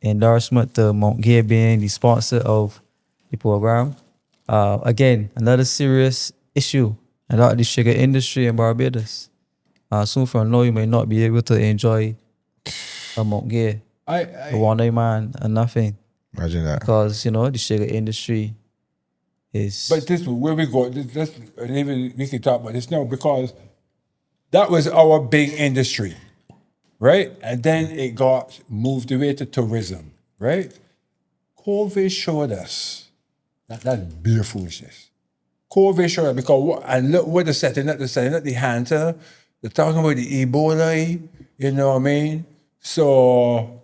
endorsement to Mount Gay being the sponsor of the program. Again, another serious issue about the sugar industry in Barbados. Soon from now, you may not be able to enjoy a Mount Gay, a one-day man, and nothing. Imagine that. Because, the sugar industry is... But this where we go. This, and even we can talk about this now because that was our big industry, right? And then it got moved away to tourism, right? COVID showed us that's beer foolishness. COVID showed us because and look what they're setting up. They're setting up the hunter. They're talking about the Ebola. You know what I mean? So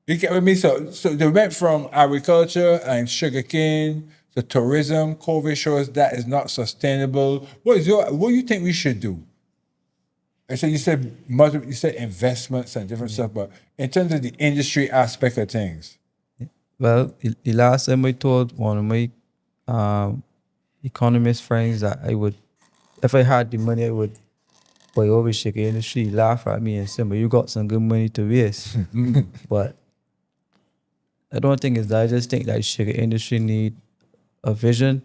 you get with me. So they went from agriculture and sugarcane to tourism. COVID shows that is not sustainable. What do you think we should do? I said you said investments and different stuff, but in terms of the industry aspect of things. Well, the last time I told one of my economist friends that I would, if I had the money, I would buy over sugar industry. He laugh at me and say, "But you got some good money to waste." But I don't think it's that. I just think that the sugar industry need a vision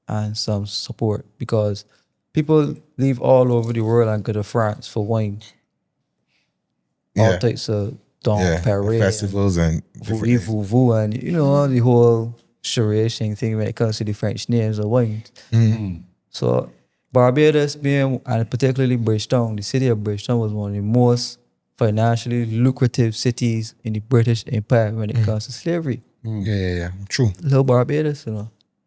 and some support, because people leave all over the world and go to France for wine. All Yeah. types of Dom Yeah. Perret, Festivals and different things. Vuvu, and the whole charade thing when it comes to the French names of wines. So Barbados being, and particularly Bridgetown, the city of Bridgetown was one of the most financially lucrative cities in the British Empire when it comes to slavery. Yeah. True. Little Barbados,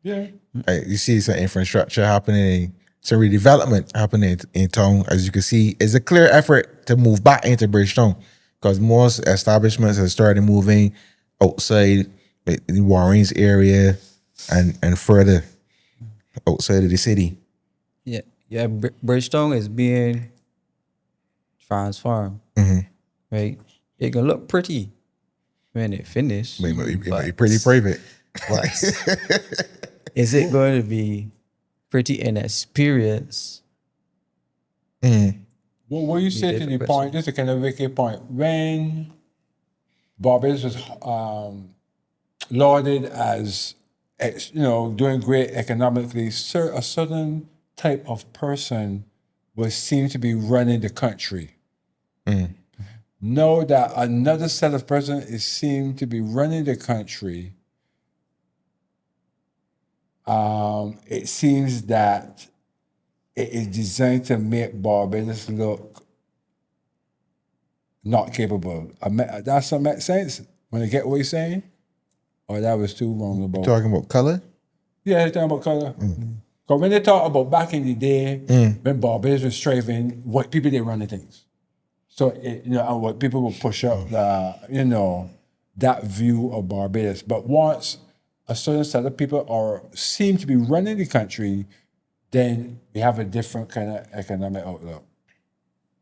Yeah. You see some infrastructure happening, some redevelopment happening in town. As you can see, it's a clear effort to move back into Bridgetown, because most establishments have started moving outside the Warrens area and further outside of the city. Yeah. Bridgetown is being transformed, right? It can look pretty when it finished. It might but be pretty private. is it going to be pretty inexperienced? Well, what you said to the different point, this is a kind of wicked point. When Barbados was lauded as, doing great economically, a certain type of person was seen to be running the country. Know that another set of person is seen to be running the country. It seems that it is designed to make Barbados look not capable. Does that make sense? When I get what you're saying? Or that was too wrong about? Talking about color? Yeah, they're talking about color. Because when they talk about back in the day, when Barbados was striving, white people, they run the things. So, and what people will push up, that view of Barbados. But once a certain set of people seem to be running the country, then we have a different kind of economic outlook.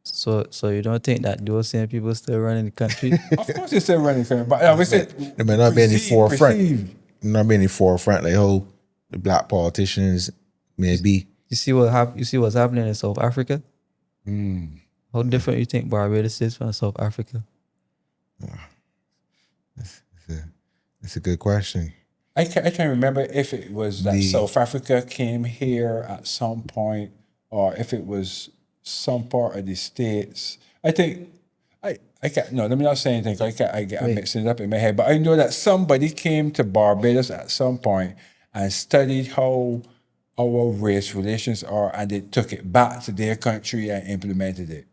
So you don't think that those same people still running the country? Of course, they're still running the country, but we said There may not be any forefront. perceived. Not be any forefront like how the black politicians may be. You see what's happening in South Africa? How different you think Barbados is from South Africa? It's a good question. I can't remember if it was that South Africa came here at some point, or if it was some part of the States. I think I can't. No, let me not say anything. I'm mixing it up in my head. But I know that somebody came to Barbados at some point and studied how our race relations are, and they took it back to their country and implemented it.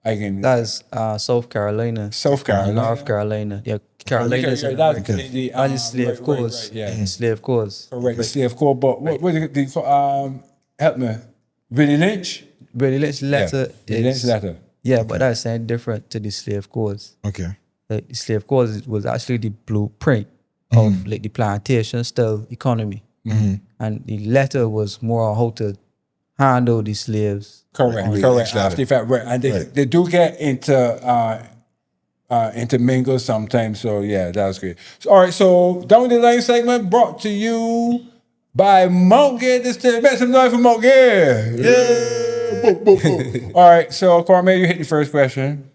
That's South Carolina. South Carolina. North Carolina. Yeah, Carolina is that's America. the slave codes. Right, yeah. Slave codes. Correct, the slave code. But what is it? Help me. Willie Lynch? Willie Lynch letter Willie Lynch letter. Yeah, but that's saying different to the slave codes. Okay. Like, the slave codes was actually the blueprint of like the plantation style economy. And the letter was more on how to handle the slaves. Correct. After the fact, right. And they do get intermingled sometimes. So yeah, that was great. So, all right, so down the line segment brought to you by Mount Gay Distilleries. Make some noise for Mount Gay. Yeah. All right, so Kwame, you hit the first question.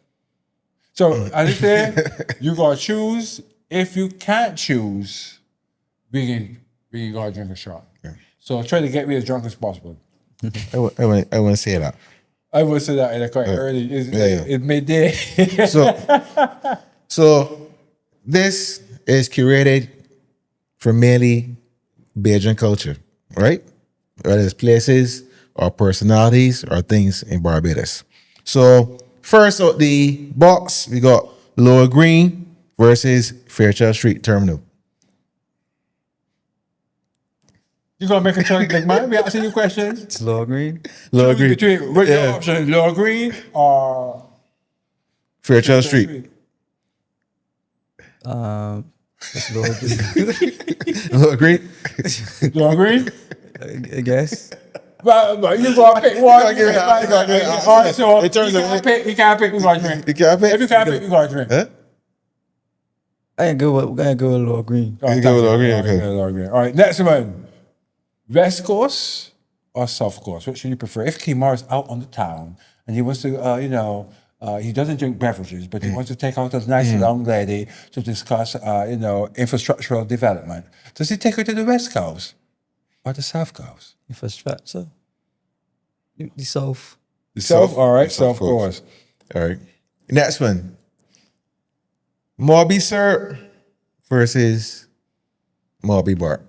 So as I said, you gotta choose. If you can't choose, we can go drink a shot. Yeah. So try to get me as drunk as possible. I wouldn't say that. I would say that in quite early. It's midday. So this is curated for mainly Bajan culture, right? Whether it's places or personalities or things in Barbados. So first out the box, we got Lower Green versus Fairchild Street Terminal. You gonna make a choice like mine? We asking you questions. It's Lower Green. Lower Green. Between what's your option? Lower Green or Fairchild Street. It's Lower Green. Lower Green. Lower Green? I guess. But you gotta pick one. All right, so in terms you can't pick. We gotta drink. You can't pick? If you can't pick, we gotta drink. Huh? I ain't go with Lower Green. You go with Lower Green, okay. Lower Green. All right, next one. West Coast or South Coast? What should you prefer? If Kemar is out on the town and he wants to, he doesn't drink beverages, but he wants to take out a nice young lady to discuss, infrastructural development. Does he take her to the West Coast What the South Coast? Infrastructure. The South. The South, all right, the South South Coast. All right. Next one. Morby syrup versus Morby bark.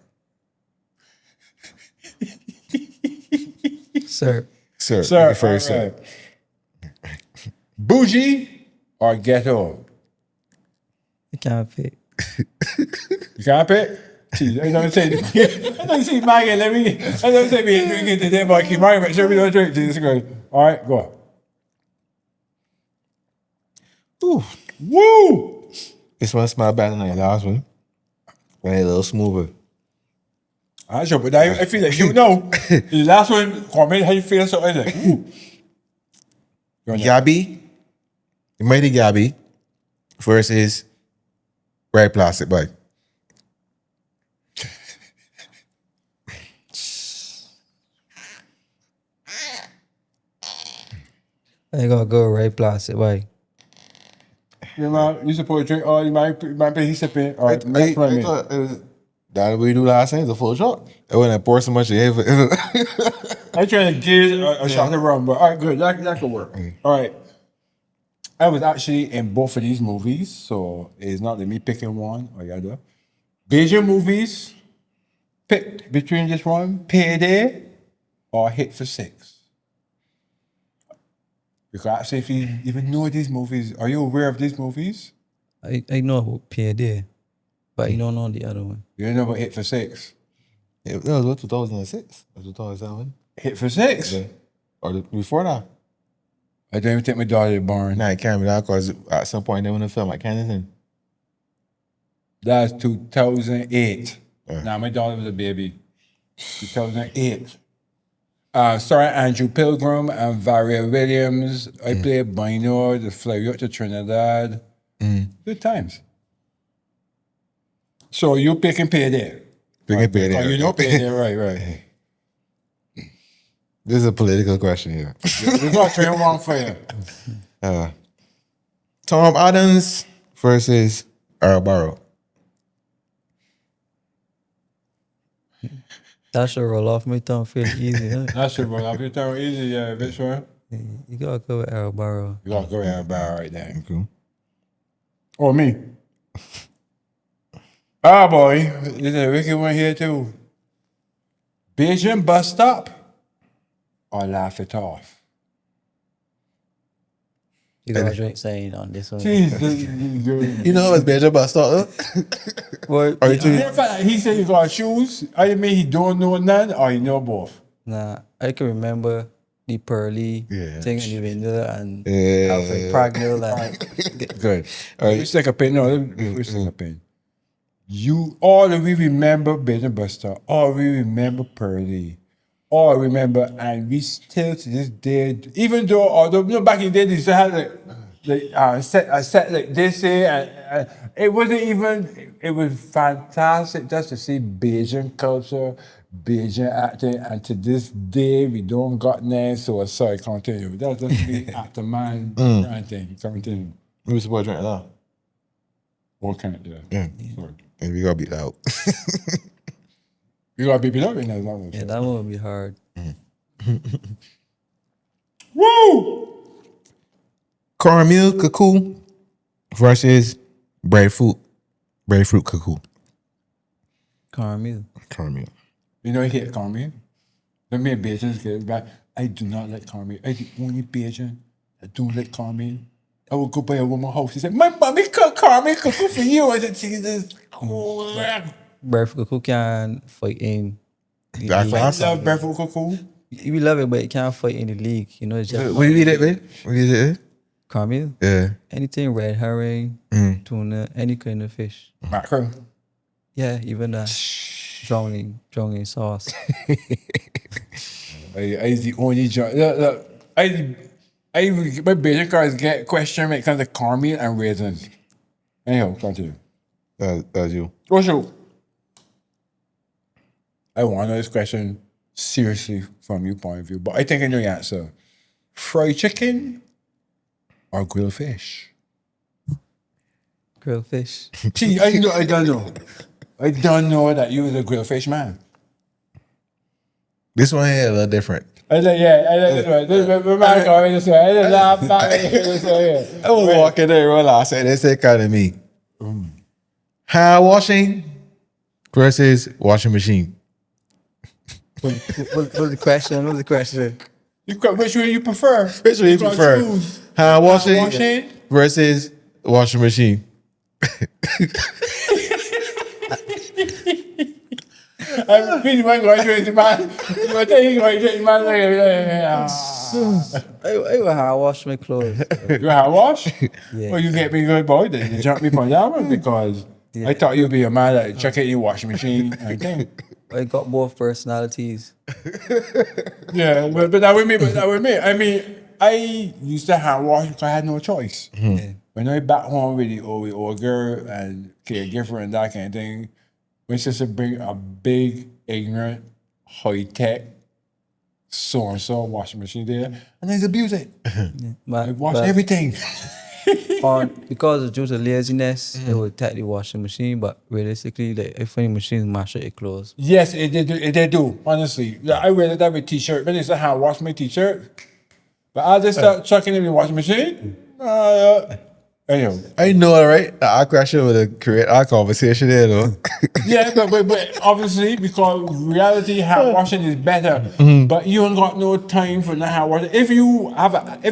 Sir. Syrup. Sir, you first all syrup. right. Bougie or ghetto? You can't pick. You can't pick? Jeez, I don't say I don't see Maggie, I don't say me drinking today, but I keep Maggie, make sure we don't drink. Jesus Christ. All right, go. Ooh. Woo! This one smell better than the last one. And a little smoother. I'm sure, but I feel like you know. The last one, Kwame, how you feel? So I like, ooh. Gabby, the mighty Gabby versus Red Plastic Boy. I gotta go right plastic way. You know, you supposed to drink all you might be he sipping. All right, next one, me. That's what we do last night. It's a full shot. I wouldn't pour so much in. I'm trying to give a shot of rum, but all right, good. That could work. All right. I was actually in both of these movies, so it's not like me picking one or the other. Beijing movies, pick between this one, Payday or Hit for Six. You can ask if you even know these movies. Are you aware of these movies? I know about PAD, but I don't know the other one. You don't know about Hit for Six? It was what, 2006 or 2007? Hit for Six? Yeah. Or before that? I don't even think my daughter was born. Nah, it can't be that because at some point they want to film at Kennington. That's 2008. Yeah. Now, my daughter was a baby. 2008. Starring Andrew Pilgrim and Varia Williams. I played Bino, the fly out to Trinidad. Good times. So you picking Payday? Picking Payday. Oh, you know Payday, right. This is a political question here. We got 3-1 for you. Tom Adams versus Earl Barrow. That should roll off my tongue feel easy, huh? That should run off your tongue easy, yeah, bitch, right? You gotta go with Errol Barrow. You gotta go ahead right there. Cool. Or me. Ah, boy. There's a wicked one here, too. Beijing bus stop or laugh it off? You gotta drink saying on this one. Jeez. You know what's better about start? Well, Are you In fact, he said he got shoes. I mean, he don't know none or he know both. nah, I can remember the pearly Yeah. thing in the window and Yeah. Alfred Pragnell and Good. All right, let's take a pen. No, let's take a pen. You all we remember Beijing bus stop. All we remember Pearly. All remember, and we still to this day, even though although you know, back in the day they used to have a set like this here, and it wasn't even. It was fantastic just to see Beijing culture, Beijing acting, and to this day we don't got there. So sorry, continue. That's just me after man ranting. Continue. We supposed to drink it now. What kind of Yeah. Sorry. And we gotta beat out. You gotta be below in that long. yeah, that one would be hard. Woo! Caramel cuckoo versus breadfruit cuckoo. Caramel. Caramel. You know, I hate Kwame. Let me a Beijing get back. I do not like Kwame. I the only Beijing that don't like Kwame. I would go by a woman's house. She said, "My mommy cook Kwame cuckoo for you." I said, "Jesus, Barefoot Cuckoo can fight in. That's I awesome. love barefoot cuckoo." We love it, but it can't fight in the league. You know, it's just What do you eat it, man? What do you eat it? caramel. Yeah. Anything red herring, tuna, any kind of fish. Mackerel. Yeah, even that drowning sauce. I the only job. Look, I my Beijing cars get question when it comes to caramel and raisins. Anyhow, continue. That's you. Also, I want to know this question seriously from your point of view, but I think I know the answer. Fried chicken or grilled fish? Grilled fish. See, I don't know. I don't know that you was a grilled fish man. This one here a little different. I like this one. This man going this way. I just laugh back this way. I was walking there when I said, they said kind of me. Hand washing versus washing machine. What's the question? What's the question? Which one you prefer? Which one you prefer? Choose. Hand washing Washing? versus washing machine. I'm feeling my going to it, man. I tell you, going to it, man. I will hand wash my clothes. You hand wash? Yeah. Well, you get me good boy. Then you jump me on that one because I thought you'd be a man that check out your washing machine and thing. I got both personalities. Yeah, but that with me. I mean, I used to hand wash because I had no choice. Yeah. When I back home with the old girl and caregiver and that kind of thing, my sister bring a big, ignorant, high-tech, so-and-so washing machine there, and I abuse it. I wash everything. Because of due to laziness, it would take the washing machine, but realistically, if any machines mash up your clothes. Yes, they do, honestly. Yeah, I wear that with t-shirt. When they say how I wash my t-shirt, but I just start chucking in the washing machine. Anyway. I know, right? Our question would create our conversation there, though. Yeah, but obviously, because reality, hand washing is better. But you ain't got no time for the hand washing. If you have let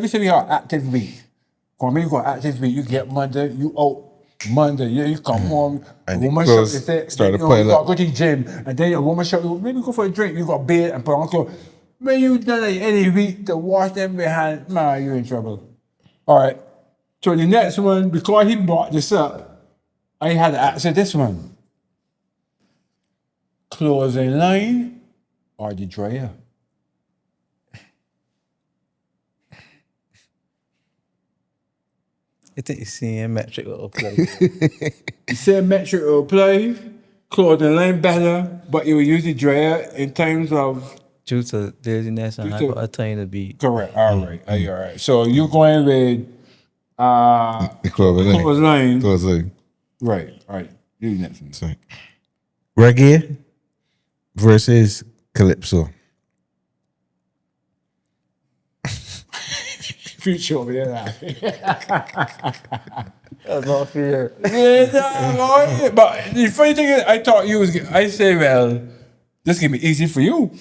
me say you have active week. Kwame, you got active week, you get Monday, you out Monday, you come home, And a woman the clothes shop, start to you pile got up. to go to the gym, and then a woman shop, maybe go for a drink, you got bed and put on clothes. When you done it any week to wash them behind, man, you in trouble. All right. So the next one, because he brought this up, I had to answer this one. Closing line or the dryer? I think you're seeing metric little play. You said metric will play, clothing line better, but you will use the dryer in terms of... Due to laziness and I got a time to be. Correct, all right, all right. So you're going with The closing line. Clothesline. Right, all right. You next one. Sorry. Reggae versus calypso. Future over there laughing. That's not fair. Yeah, but the funny thing is, I thought you was. I say, well, this can be easy for you.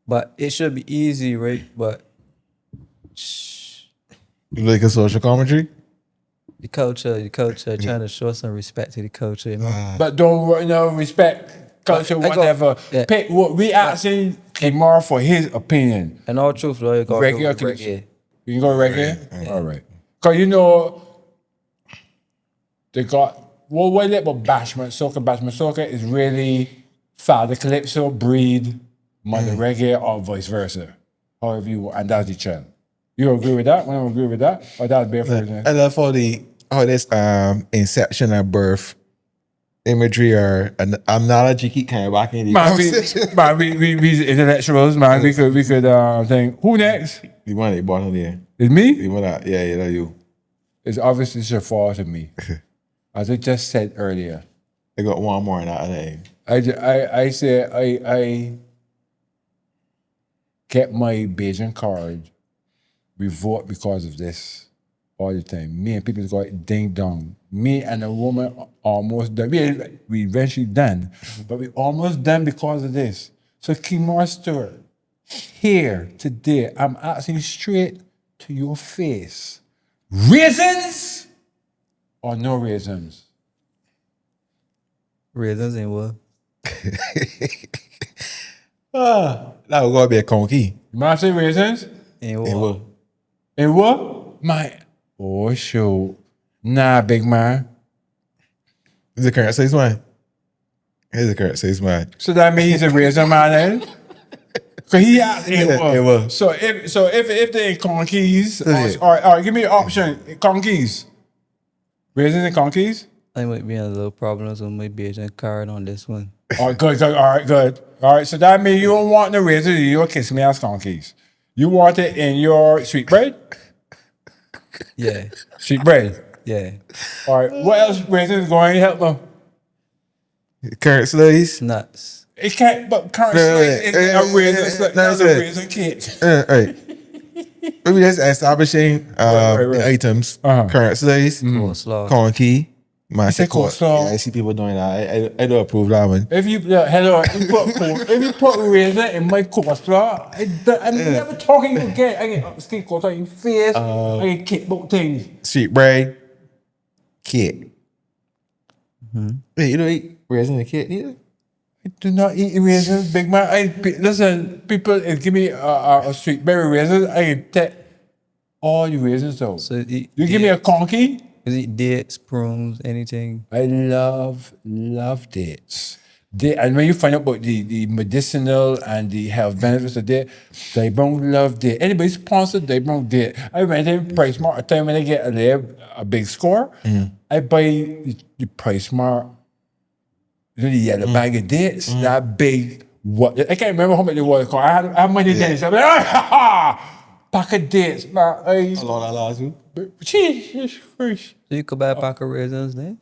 But it should be easy, right? But You like a social commentary? the culture, trying to show some respect to the culture, you know? But don't respect culture, I got- whatever. yeah. Pick what we asking Kemar for his opinion. And all truth, though, you got Reggae or reggae. reggae? You can go reggae. All right. Cause you know they got what about bashment soca? Bashment soca is really father calypso breed mother reggae or vice versa. However you want, and that's the trend. You agree with that? When I agree with that, or that's bare for I love how this inception and birth imagery or an analogy keep coming back in the conversation. we intellectuals, man. We could think. Who next? The one at the bottom there. Is me? The one that, yeah, that's you. It's obviously your fault to me. As I just said earlier. I got one more in that name. I said I kept my Beijing card revoked because of this all the time. Me and people got ding dong. Me and a woman almost done. We eventually done, but we almost done because of this. So Kemar Stuart, here today, I'm asking straight to your face. Raisins or no raisins? Raisins ain't what? That was gonna be a conky. You might say raisins? Ain't It what? will. And what? Oh, shoot. Nah, big man. Is it current size man? Here's the current size man. So that means he's a raisin man then? Cause he asked It will. So if they conkeys, Yeah. all right, give me an option. Conkeys. Raisins and conkeys? I might be having a little problems with my Beijing card on this one. All right, good. All right, good. All right, so that means you don't want the raisins in your kiss me ass conkeys. You want it in your sweet bread? Yeah, Sweet bread. yeah. All right, what else raisins going to help them? Current size. Nuts. It can't, but current slice is a raisin, not a raisin cake. Right. Maybe that's establishing right. items. Uh-huh. Current slice, Coleslaw. corn key. Man, say coleslaw. Yeah, I see people doing that. I don't approve that one. If you if you put raisin in my coleslaw, I'm never talking again. I get skin coleslaw in your face. I get cake both things. Sweet bread, cake. Wait, you don't eat raisin and cake either? I do not eat raisins, big man. Listen, people give me a sweet berry raisin. I take all the raisins though. So You give me a conky. is it dates, prunes, anything? I love dates. And when you find out about the medicinal and the health benefits of date, they don't love date. Anybody sponsored, they don't date. I went to Price Mart a time when I get a big score. I buy the Price Mart, the yellow bag of dates, that big. What I can't remember how much it was. I had money dates. I'm like, pack of dates, man. A lot of last week. Jesus Christ. So you could buy a pack of raisins then?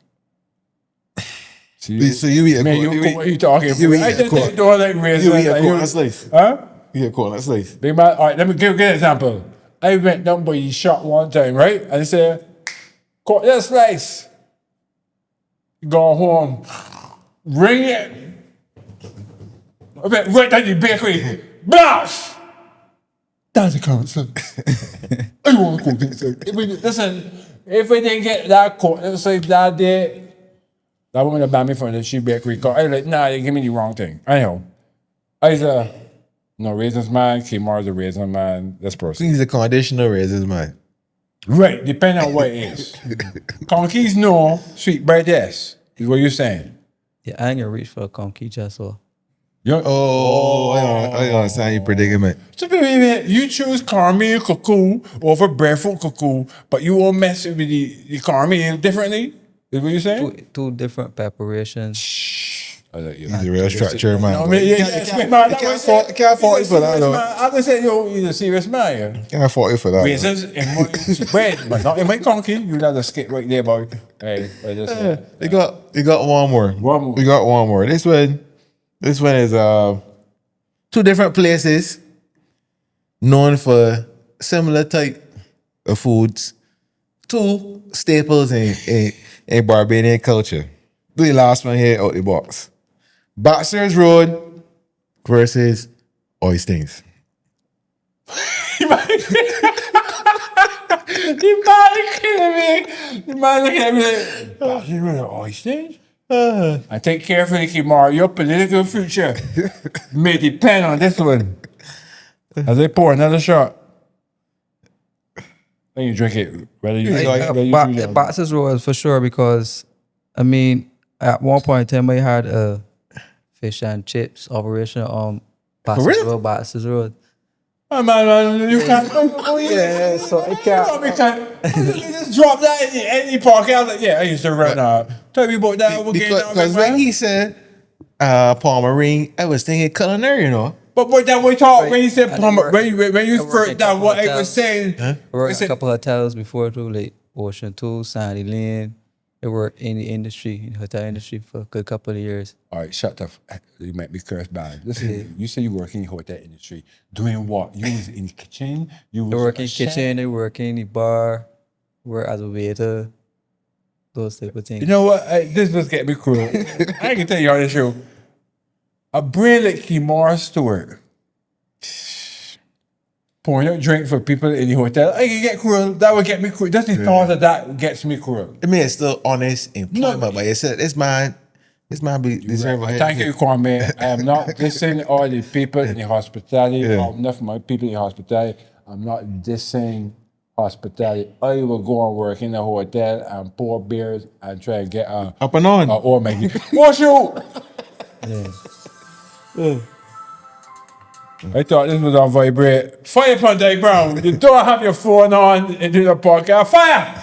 So you eat a Man, what you talking about? I just don't like raisins. You eat a corn slice. Huh? You eat a corn slice. Big man, all right, let me give you an example. I went down by the shop one time, right? And they said, cut that slice. Go home. Ring it. I went right down the bakery. Blast! That's a current slice. I want to cook it. Listen, if we didn't get that cut slice that day, that woman that banned me from the sheep bakery. I was like, nah, they give me the wrong thing. I know. I said, no, raisins man. Kemar's a raisin man. Let's proceed. He's a conditional raisins, man. Right, depending on what it is. Conkeys no, sweet bread yes, is what you're saying. Yeah, I ain't gonna reach for a conky just so. I understand your predicament. So you choose caramel cocoa over breadfruit cocoa, but you won't mess with the caramel differently? Is what you're saying? Two different preparations. He's a real structure, man. No, I mean, Can't fault you for that, though. I would say you're a serious man. Can't fault you for that. Raisins in my bread, but not in my conky. You have to skip right there, boy. Hey, I just You got one more. One more. We got one more. This one is two different places known for similar type of foods. Two staples in Barbadian culture. The last one here out the box. Boxers Road versus Oystings. The man looking at me like, Boxers Road or Oystings? I take carefully, Kemar. Your political future may depend on this one. As they pour another shot. Then you drink it. Whether you Boxers Road for sure because, I mean, at one point in time, I had a fish and chips operation on Boxers Road. Oh, man, you can't. Yeah, so it can't. You just drop that in any pocket. I was like, yeah, I used to run out. Tell me about that. Because when he said Palmerine, I was thinking culinary, you know. But that we talk when you said work- when you first that what I was saying. I worked a couple hotels before too, like Ocean 2, Sandy Lane. I worked in the industry, in the hotel industry for a good couple of years. All right, shut up. You make me curse bad. Listen, you say you work in the hotel industry. Doing what? You was in the kitchen? You was I work in a the chef? kitchen, I work in the bar, work as a waiter, those type of things. You know what? This was getting me cruel. I can tell you on the show. A brand like Kemar Stuart pouring out drink for people in the hotel. I can get cruel. That would get me cruel. Just the thought that gets me cruel. I mean, it's still honest employment, but it said this man be deserving. Thank you, Kwame. I am not dissing all the people in the hospitality. Enough of my people in the hospitality. I'm not dissing hospitality. I will go and work in a hotel and pour beers and try and get Up and on. or Maggie. Wash you. I thought this was on vibrate. Fire upon Dave Browne. You don't have your phone on and do the podcast. Fire!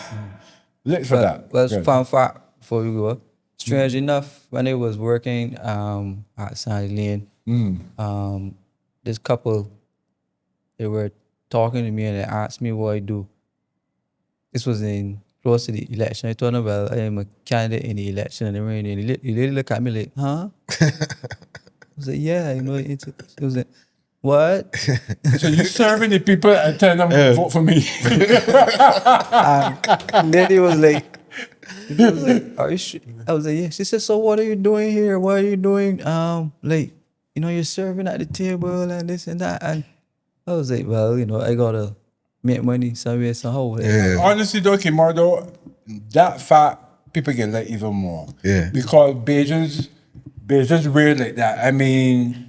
Look for that. Well, Good. fun fact before we go. Strange enough, when I was working at Sandy Lane, this couple, they were talking to me and they asked me what I do. This was in close to the election. I told them, well, I am a candidate in the election. And they literally look at me like, huh? was like, yeah, you know, it was like, what? So you serving the people and telling them vote for me. And lady was like, are you sure? I was like, yeah. She said, so what are you doing here? What are you doing? Like, you know, you're serving at the table and this and that. And I was like, well, you know, I gotta make money somewhere, somehow. Honestly, though, Kemar, though, that fact, people get like even more. Yeah. Because Bajans weird like that. I mean,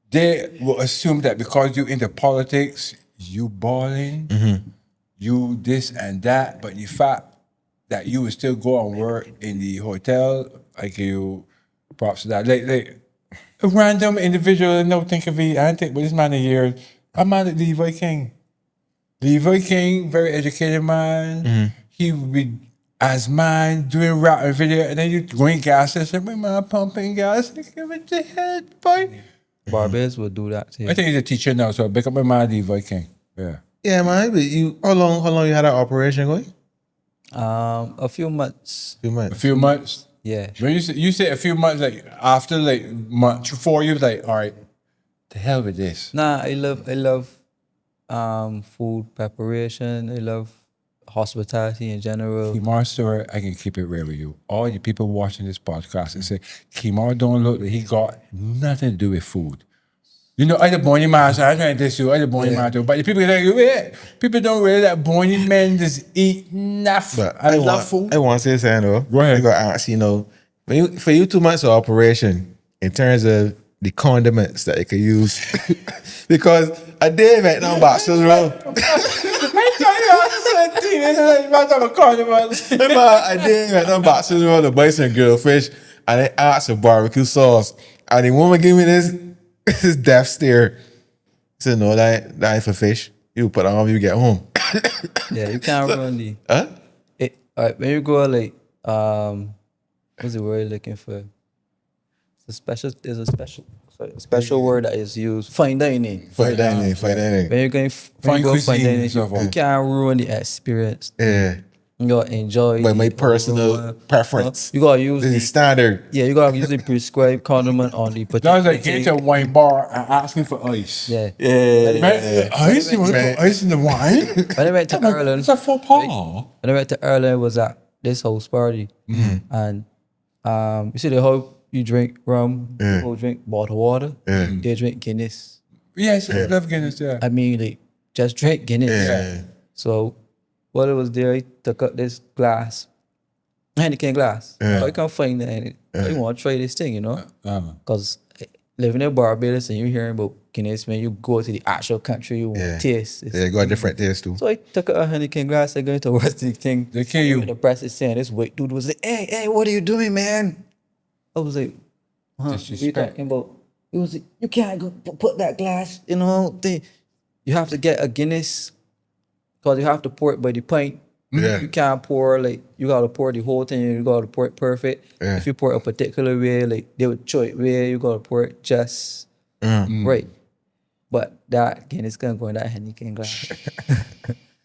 they will assume that because you into politics, you balling, you this and that, but the fact that you would still go and work in the hotel, I give you props to that. Like a random individual, no think of it, I don't think, but this man a year, I'm man at Levi King. Levi King, very educated man. He would be as man doing rap and video, and then you going gas station, my man pumping gas, give it the head, boy. Barbados would do that too. I think he's a teacher now, so pick up my man Levi King. Yeah. Yeah, man. But how long you had that operation going? A few months. Few A months. few months. Yeah. When you say a few months, like after like month 4, you was like, all right, the hell with this. Nah, I love food preparation. I love hospitality in general. Kemar Stuart, I can keep it real with you. All the people watching this podcast and say, Kemar don't look like he got nothing to do with food. You know, I the Bonnie man, so I'm trying to diss you, I the Bonnie man too. But the people like, wait, people don't really that Bonnie men just eat nothing. But I love food. I want to say something though. Go ahead. I got to ask, you know, for you 2 months of operation, in terms of the condiments that you could use, because I did make no boxes, bro. I did make no boxes, bro. The bison grilled fish, and I asked for barbecue sauce, and the woman gave me this death stare. I said, no, that ain't for fish. You put it on when you get home. Yeah, you can't ruin the. Huh? Alright, when you go like what's the word you're looking for? There's a special word that is used. Fine dining. Fine dining. When you're going Fine go fine cuisine dining, and so forth. you can't ruin the experience. Yeah. You gotta enjoy. By my the personal aroma. preference. You gotta use This the is standard. you gotta use the prescribed condiment on the That particular was like getting to a wine bar and asking for ice. Yeah. Yeah. Man, ice? You want to put ice in the wine? When I went to Ireland, It's a faux pas. when I went to Ireland, it was at this house party, and you see the whole you drink rum, people drink bottled water, they drink Guinness. Yes, I love Guinness, yeah. I mean, like just drink Guinness. Yeah. So while it was there, he took up this glass, Heineken glass. Yeah. I can't find it. I want to try this thing, you know, Uh-huh. because living in Barbados and you hearing about Guinness, when you go to the actual country, you want Yeah. to taste. Yeah, got a different taste too. So I took a Heineken glass, I go towards the thing. They kill you. The press is saying this white dude was like, hey, what are you doing, man? I was like, what are you Disrespect. talking about? He was like, you can't go put that glass, you know, thing. You have to get a Guinness because you have to pour it by the pint. Yeah. You can't pour, like, you got to pour the whole thing. You got to pour it perfect. Yeah. If you pour it a particular way, like, they would show it where you got to pour it just right. But that Guinness can go in that Heineken glass.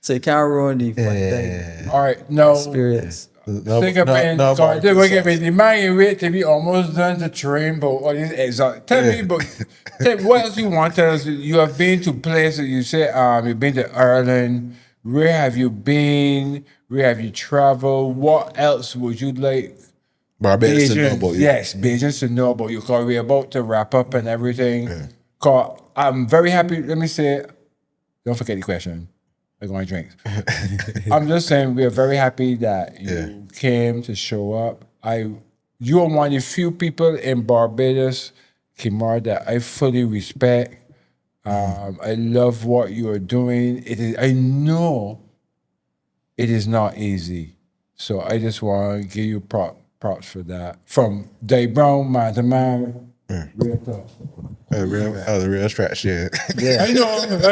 So you can't ruin the fun thing. All right, no. Experience. Think about the man you wait till we almost done the train, but all these exotic. Tell me what else you want to tell us. You have been to places, you say you've been to Ireland. Where have you been? Where have you traveled? What else would you like Barbados to know about you. Yes, Bajans to know about you, because we're about to wrap up and everything. Cause I'm very happy. Let me say, don't forget the question. We're going to drinks. I'm just saying we are very happy that you came to show up. You are one of the few people in Barbados, Kemar, that I fully respect. I love what you are doing. I know it is not easy. So I just want to give you props for that. From day Browne, man to man, real talk. That was a real stretch, yeah. Yeah. I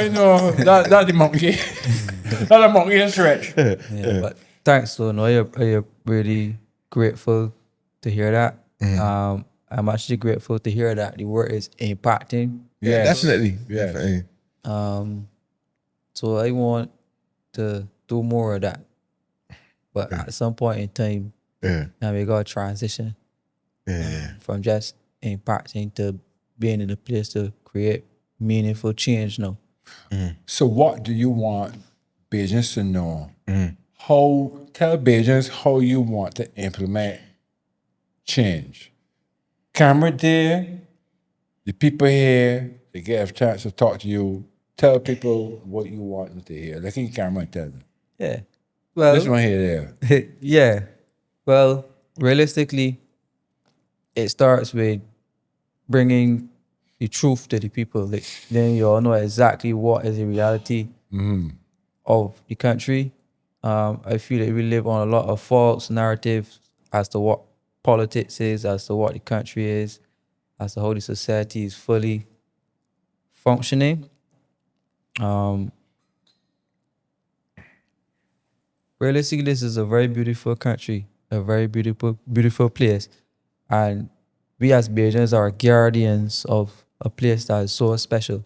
know. That's the monkey. That's a monkey stretch. Yeah, but thanks, though. No, you're really grateful to hear that. I'm actually grateful to hear that the word is impacting. Yeah, Yes. definitely. Yes. Definitely. So I want to do more of that. But at some point in time, Yeah. now we got to transition Yeah. from just impacting to being in a place to create meaningful change now. So what do you want Bajans to know? Tell Bajans how you want to implement change. Camera there, the people here, they get a chance to talk to you. Tell people what you want them to hear. Like in camera and tell them. Yeah. This Well, one here, there. yeah. Well, realistically, it starts with bringing the truth to the people. Like, then you all know exactly what is the reality of the country. I feel that we live on a lot of false narratives as to what politics is, as to what the country is, as to how the society is fully functioning. Realistically, this is a very beautiful country, a very beautiful place. And we as Bajans are guardians of a place that is so special.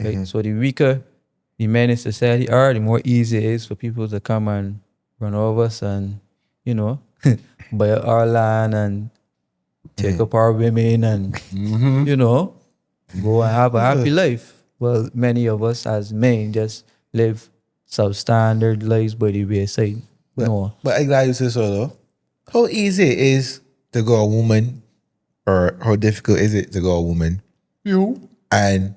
Right? So the weaker the men in society are, the more easy it is for people to come and run over us and, you know, buy our land and take up our women and, you know, go and have a happy life. Well, many of us as men just live substandard lives by the wayside. No. But I glad you said so though. How easy it is to go a woman, or how difficult is it to go a woman You. and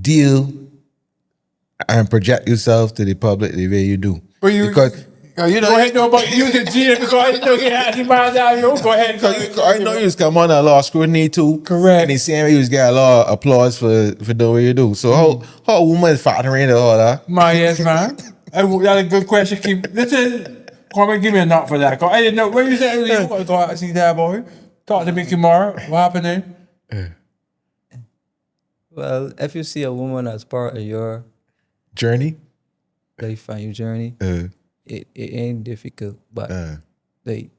deal and project yourself to the public the way you do? Because you know, I know about using G because I know you had the man down. You go ahead. I know you was come on a lot of scrutiny too. Correct. And the same way you was get a lot of applause for the way you do. So how a woman is factoring into all that? Yes, man. That's a good question. Listen, Kwame, give me a knock for that. 'Cause I didn't know. When you said you want to go out and see that boy, talk to me, Kemar. What happened then? Well, if you see a woman as part of your Journey? life and your journey, it ain't difficult, but like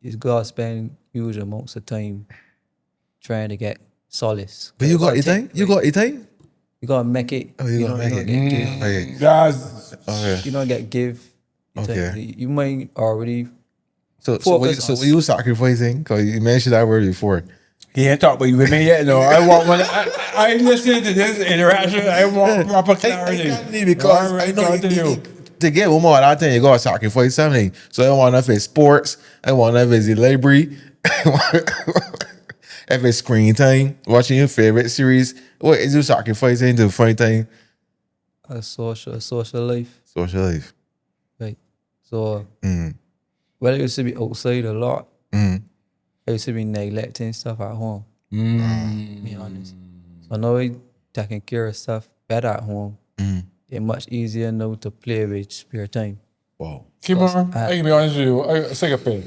you gotta spend huge amounts of time trying to get solace. But you got your thing? You got your thing? You gotta make it. Oh, you gotta make don't it. get give. Okay. Guys, Okay. You don't get give. Okay. You might already So focus so on- what you sacrificing? Because you mentioned that word before. he ain't talked about you with me yet. No, I want one. I listening to this interaction. I want proper clarity. Because I know to get one more of that thing, you gotta sacrifice something. So I want if it's sports, I want if it's the library, if it's screen time, watching your favorite series. What is you sacrificing to find time? a social life, Social life. right? So, well, I used to be outside a lot. I used to be neglecting stuff at home. Be honest. So now I taking care of stuff better at home. It's much easier now to play with spare time. Wow. Kemar, I can be honest with you. I take a pen.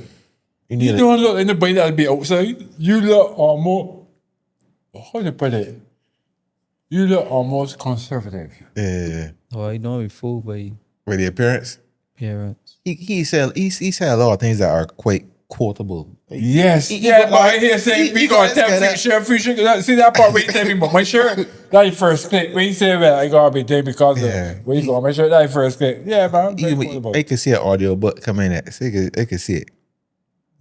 You You don't look like anybody that'll be outside. You look almost, how do you put it? You look almost conservative. Yeah. So I don't be fooled by With the appearance. parents. He said a lot of things that are quite quotable. Yes. He Yeah, got but like- I hear saying he we got got this that free shirt. See that part where you tell me about my shirt? That your first clip. When you say, well, I gotta be there because Yeah. of where you got my shirt, that your first clip. Yeah, man. very quotable. I can see an audio book coming at. So I can see it.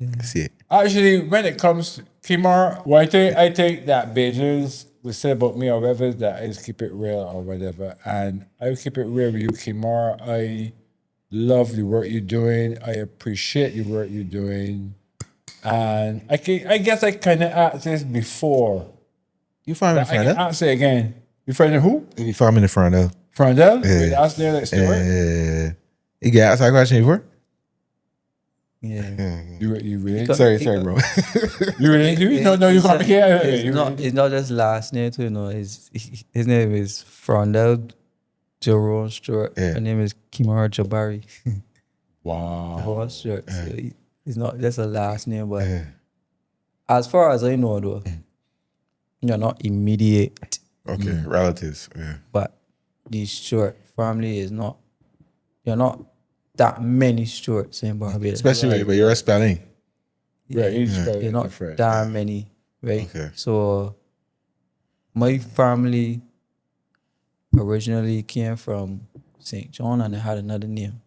I can see it. Actually, when it comes to Kemar, well, I think that Bajans would say about me or whatever that I just keep it real or whatever. And I will keep it real with you, Kemar. I love the work you're doing. I appreciate the work you're doing. And I guess I kind of asked this before. You find me in I can front of? ask it again. You friend of who? You find me in front of? Frondel? Yeah. Wait, ask there that story. You get asked that question before? Yeah. You really? Sorry, bro. You really? No, you got me here. It's not just last name too. No, his name is Frondel Jerome Stuart. Yeah. Her name is Kemar Jabari. Wow. Jerome Stuart. So it's not just a last name, but as far as I know, though, you're not immediate. Okay, relatives. Yeah. But the Stuart family is not. You're not that many Stuarts in Barbados. Especially with your spelling. Yeah, he's You're not different. that many, right? Okay. So my family originally came from St. John and they had another name.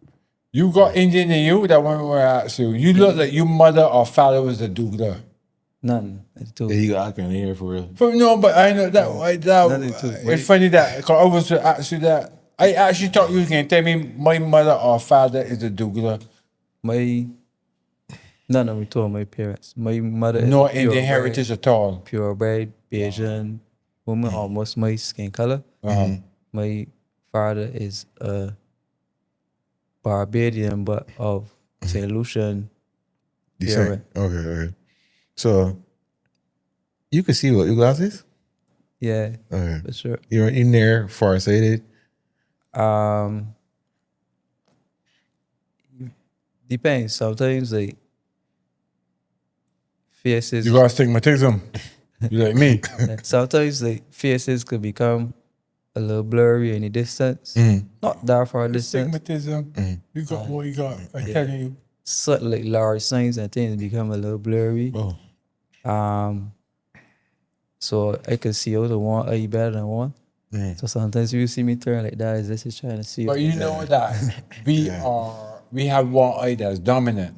You got Indian in you? That one where I asked you. You look like your mother or father was a Douglas. Nothing. Yeah, you got alcohol in here for real. No, but I know that. Nothing too. It's funny that 'cause I was actually that. I actually thought you was gonna tell me my mother or father is a Douglas. None of me told my parents. My mother No is Indian heritage at all. purebred Bayesian woman, almost my skin color. My father is a Barbadian, but of St. Lucian. Okay, okay. So you can see what your glasses? Yeah, Okay. for sure. You're in there farsighted. Depends. Sometimes like faces. You got astigmatism. You like me? Sometimes like faces could become a little blurry in the distance. Not that far distance. Astigmatism. You got what you got. I'm telling you. Certain like large signs and things become a little blurry. Oh. So I can see out of one eye better than one. So sometimes you see me turn like that, is this is trying to see. But you know that we have one eye that's dominant.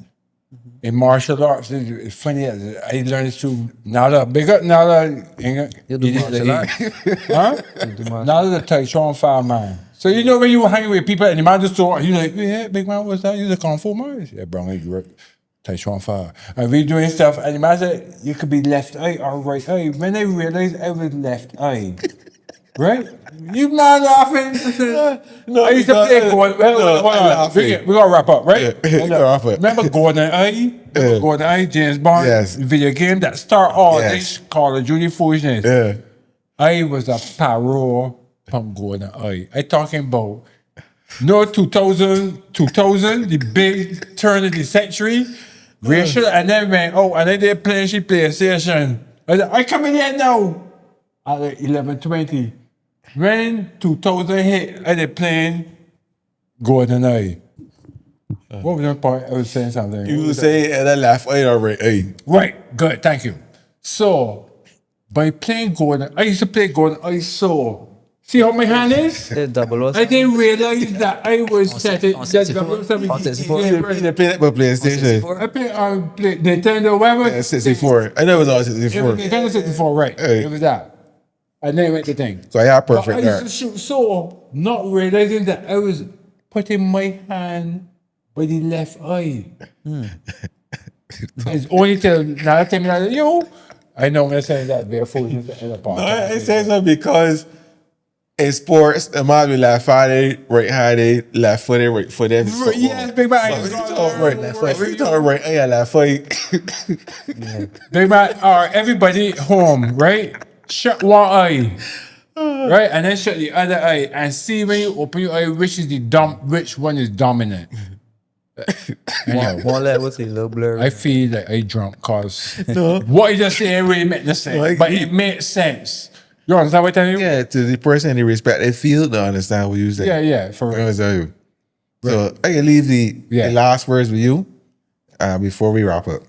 In martial arts, it's funny. I learned this too. Nada, big up Nada. You do martial arts? Huh? Nada the Tai Chuan Fa man. So you know when you hang with people and the man just talk, you like, yeah, big man, what's that? You the Kung Fu man? Yeah, bro, you work Tai Chuan Fa. And we doing stuff, and the man said, you could be left eye or right eye. When I realized I was left eye, right? You man laughing? No, I used to play Gordon. We're gonna wrap up, right? Wrap up. Remember Gordon Eye? Gordon Eye, James Bond? Yes. Video game that start all Yes. this Call of Duty foolishness. Yeah. I was a parole from Gordon Eye. I talking about 2000, the big turn of the century. Racial, and then went, and then they play PlayStation. I come in here now at 11:20. When 2000 hit, and they playing Gordon Eye. What was that part? I was saying something. You would say that left eye or right eye. Right, good, thank you. So, by playing Gordon, I used to play Gordon Eye so. See how my hand is? I didn't realize that I was setting. On 64. You didn't play that by PlayStation. I played Nintendo, whatever. Yeah, 64. I know it was all 64. Nintendo 64, right. Hey. It was that. And then went the thing. So I have But perfect I there. used to shoot so, not realizing that I was putting my hand by the left eye. It's only till now tell me that, I know I'm going to say that very foolish in the podcast. I say so because in sports, the man with left handed, right handed, left footed, right footed. Yes, big man. We talk right eye, left foot. Big man, everybody home, right? Shut one eye, right, and then shut the other eye, and see when you open your eye, which one is dominant. One leg was a little blurry. I feel like I drunk cause what you just saying really make no sense, Like, but it makes sense. You understand what I'm telling you? Yeah, to the person in the respected field to understand what you say. Yeah, for I real. understand you. So I can leave the last words with you before we wrap up.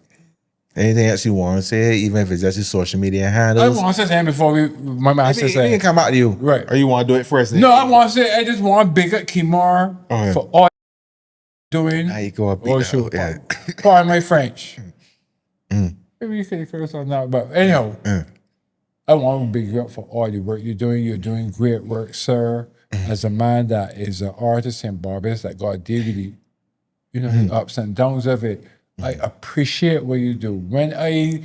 Anything else you want to say, even if it's just your social media I handles? want to say something before my master It can say. come out to you. Right. Or you want to do it first? No, I want to say I just want to big up Kemar Okay. for all doing. Now you go up. Oh, sure. Yeah. Pardon my French. Maybe you can curse on that, but anyhow, I want to big you up for all the work you're doing. You're doing great work, sir. As a man that is an artist in Barbados, that God gave you the ups and downs of it. I appreciate what you do. When I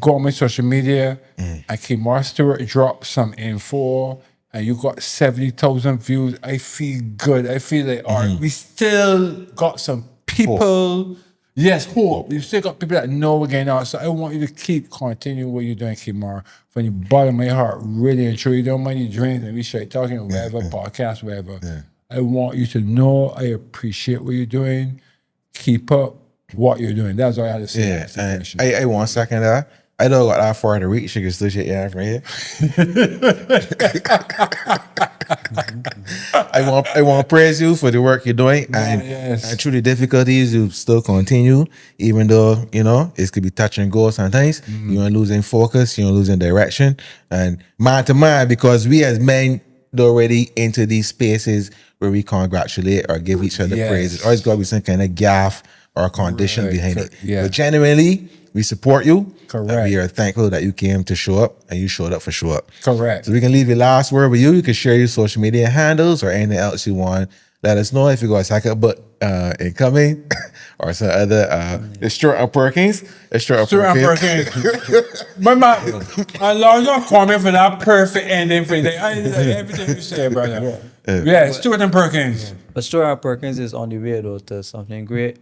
go on my social media and Kemar Stuart dropped some info and you got 70,000 views, I feel good. I feel like we still got some people. Yes, hope. You still got people that know we're getting out. So I want you to keep continuing what you're doing, Kemar. From the bottom of my heart, really and truly. Don't mind your dreams and we straight talking or whatever, podcast, whatever. Yeah. I want you to know I appreciate what you're doing. Keep up what you're doing. That's all I had to say. Yeah, and I want to second that. I don't got that far to reach. You can still shake your hand right here. I want to praise you for the work you're doing, and through the difficulties you still continue, even though it could be touch and go sometimes. You're losing focus, you're losing direction, and man to man, because we as men already into these spaces where we congratulate or give each other praises. Always got to be some kind of gaff or condition behind it. Yeah. But genuinely, we support you. Correct. And we are thankful that you came to show up and you showed up for show up. Correct. So we can leave your last word with you. You can share your social media handles or anything else you want. Let us know if you got a second book incoming or some other. It's Stuart and Perkins. It's Stuart and Perkins. But I love you, Kwame, for that perfect ending for the everything you say, brother. Yeah, Stuart and Perkins. But Stuart and Perkins is on the way though to something great.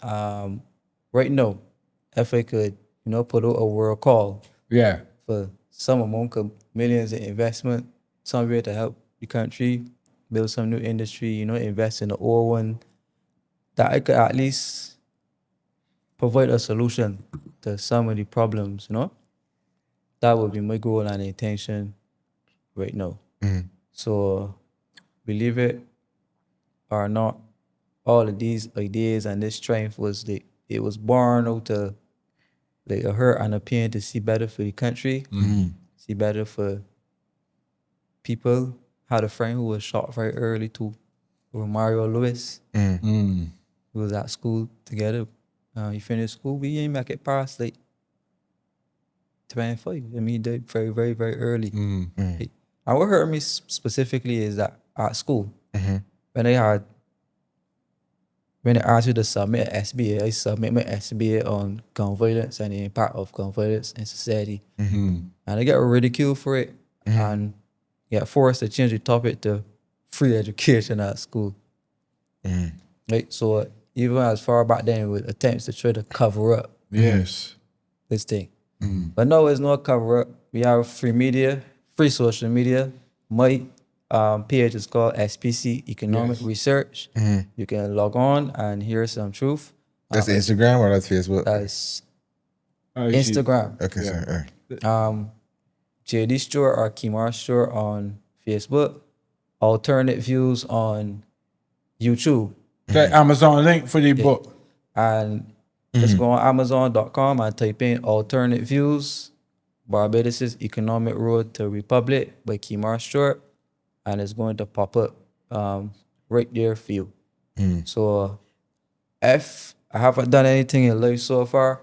Right now, if I could, put out a world call Yeah. for some amount of millions in investment, somewhere to help the country build some new industry, invest in the old one, that I could at least provide a solution to some of the problems, That would be my goal and intention right now. So, believe it or not, all of these ideas and this strength it was born out of a hurt and a pain to see better for the country, see better for people. Had a friend who was shot very early too, Mario Lewis. We was at school together. He finished school. We came back at Parris like 25. I mean, he died very, very, very early. And what hurt me specifically is that at school, when they asked you to submit an SBA, I submit my SBA on gun violence and the impact of gun violence in society. And I get ridiculed for it and get forced to change the topic to free education at school. Right? So even as far back then with attempts to try to cover up Yes. this thing. But no, it's not cover up. We have free media, free social media. My page is called SPC Economic Research. You can log on and hear some truth. That's Instagram or that's Facebook? That's Oh, Instagram. Okay, sorry. JD Stuart or Kemar Stuart on Facebook. Alternate Views on YouTube. Okay, Amazon link for the book. And just go on Amazon.com and type in Alternate Views, Barbados' Economic Road to Republic by Kemar Stuart. And it's going to pop up right there for you. So if I haven't done anything in life so far,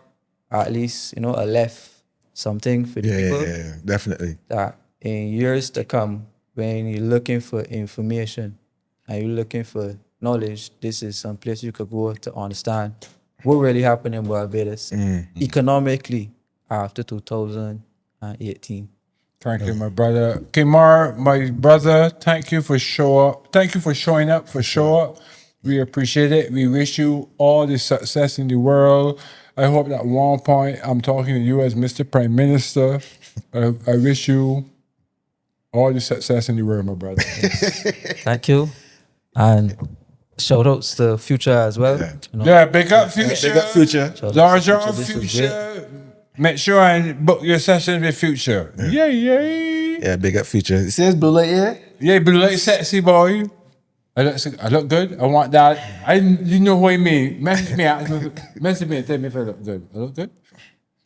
at least, I left something for the people. Yeah, definitely. That in years to come, when you're looking for information and you're looking for knowledge, this is some place you could go to understand what really happened in Barbados economically after 2018. Thank you, my brother. Kemar, my brother, thank you for showing up for show up. We appreciate it. We wish you all the success in the world. I hope that one point I'm talking to you as Mr. Prime Minister. I wish you all the success in the world, my brother. Thank you. And shout outs to Future as well. Yeah, big up Future. Big up Future. Larger This was Future. Make sure and book your sessions with Future. Yay. Yeah, big up Future. It says Blue Light here. Yeah, blue light sexy boy. I look good. I want that. You know what I mean. Message me and tell me if I look good. I look good?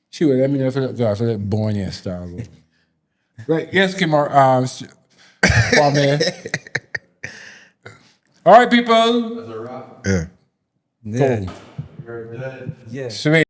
She will let me know if I look good. I feel like born and style. Right. Yes, Kemar. Kwame. All right, people. Yeah. Yeah. Cool. Yeah. Sweet.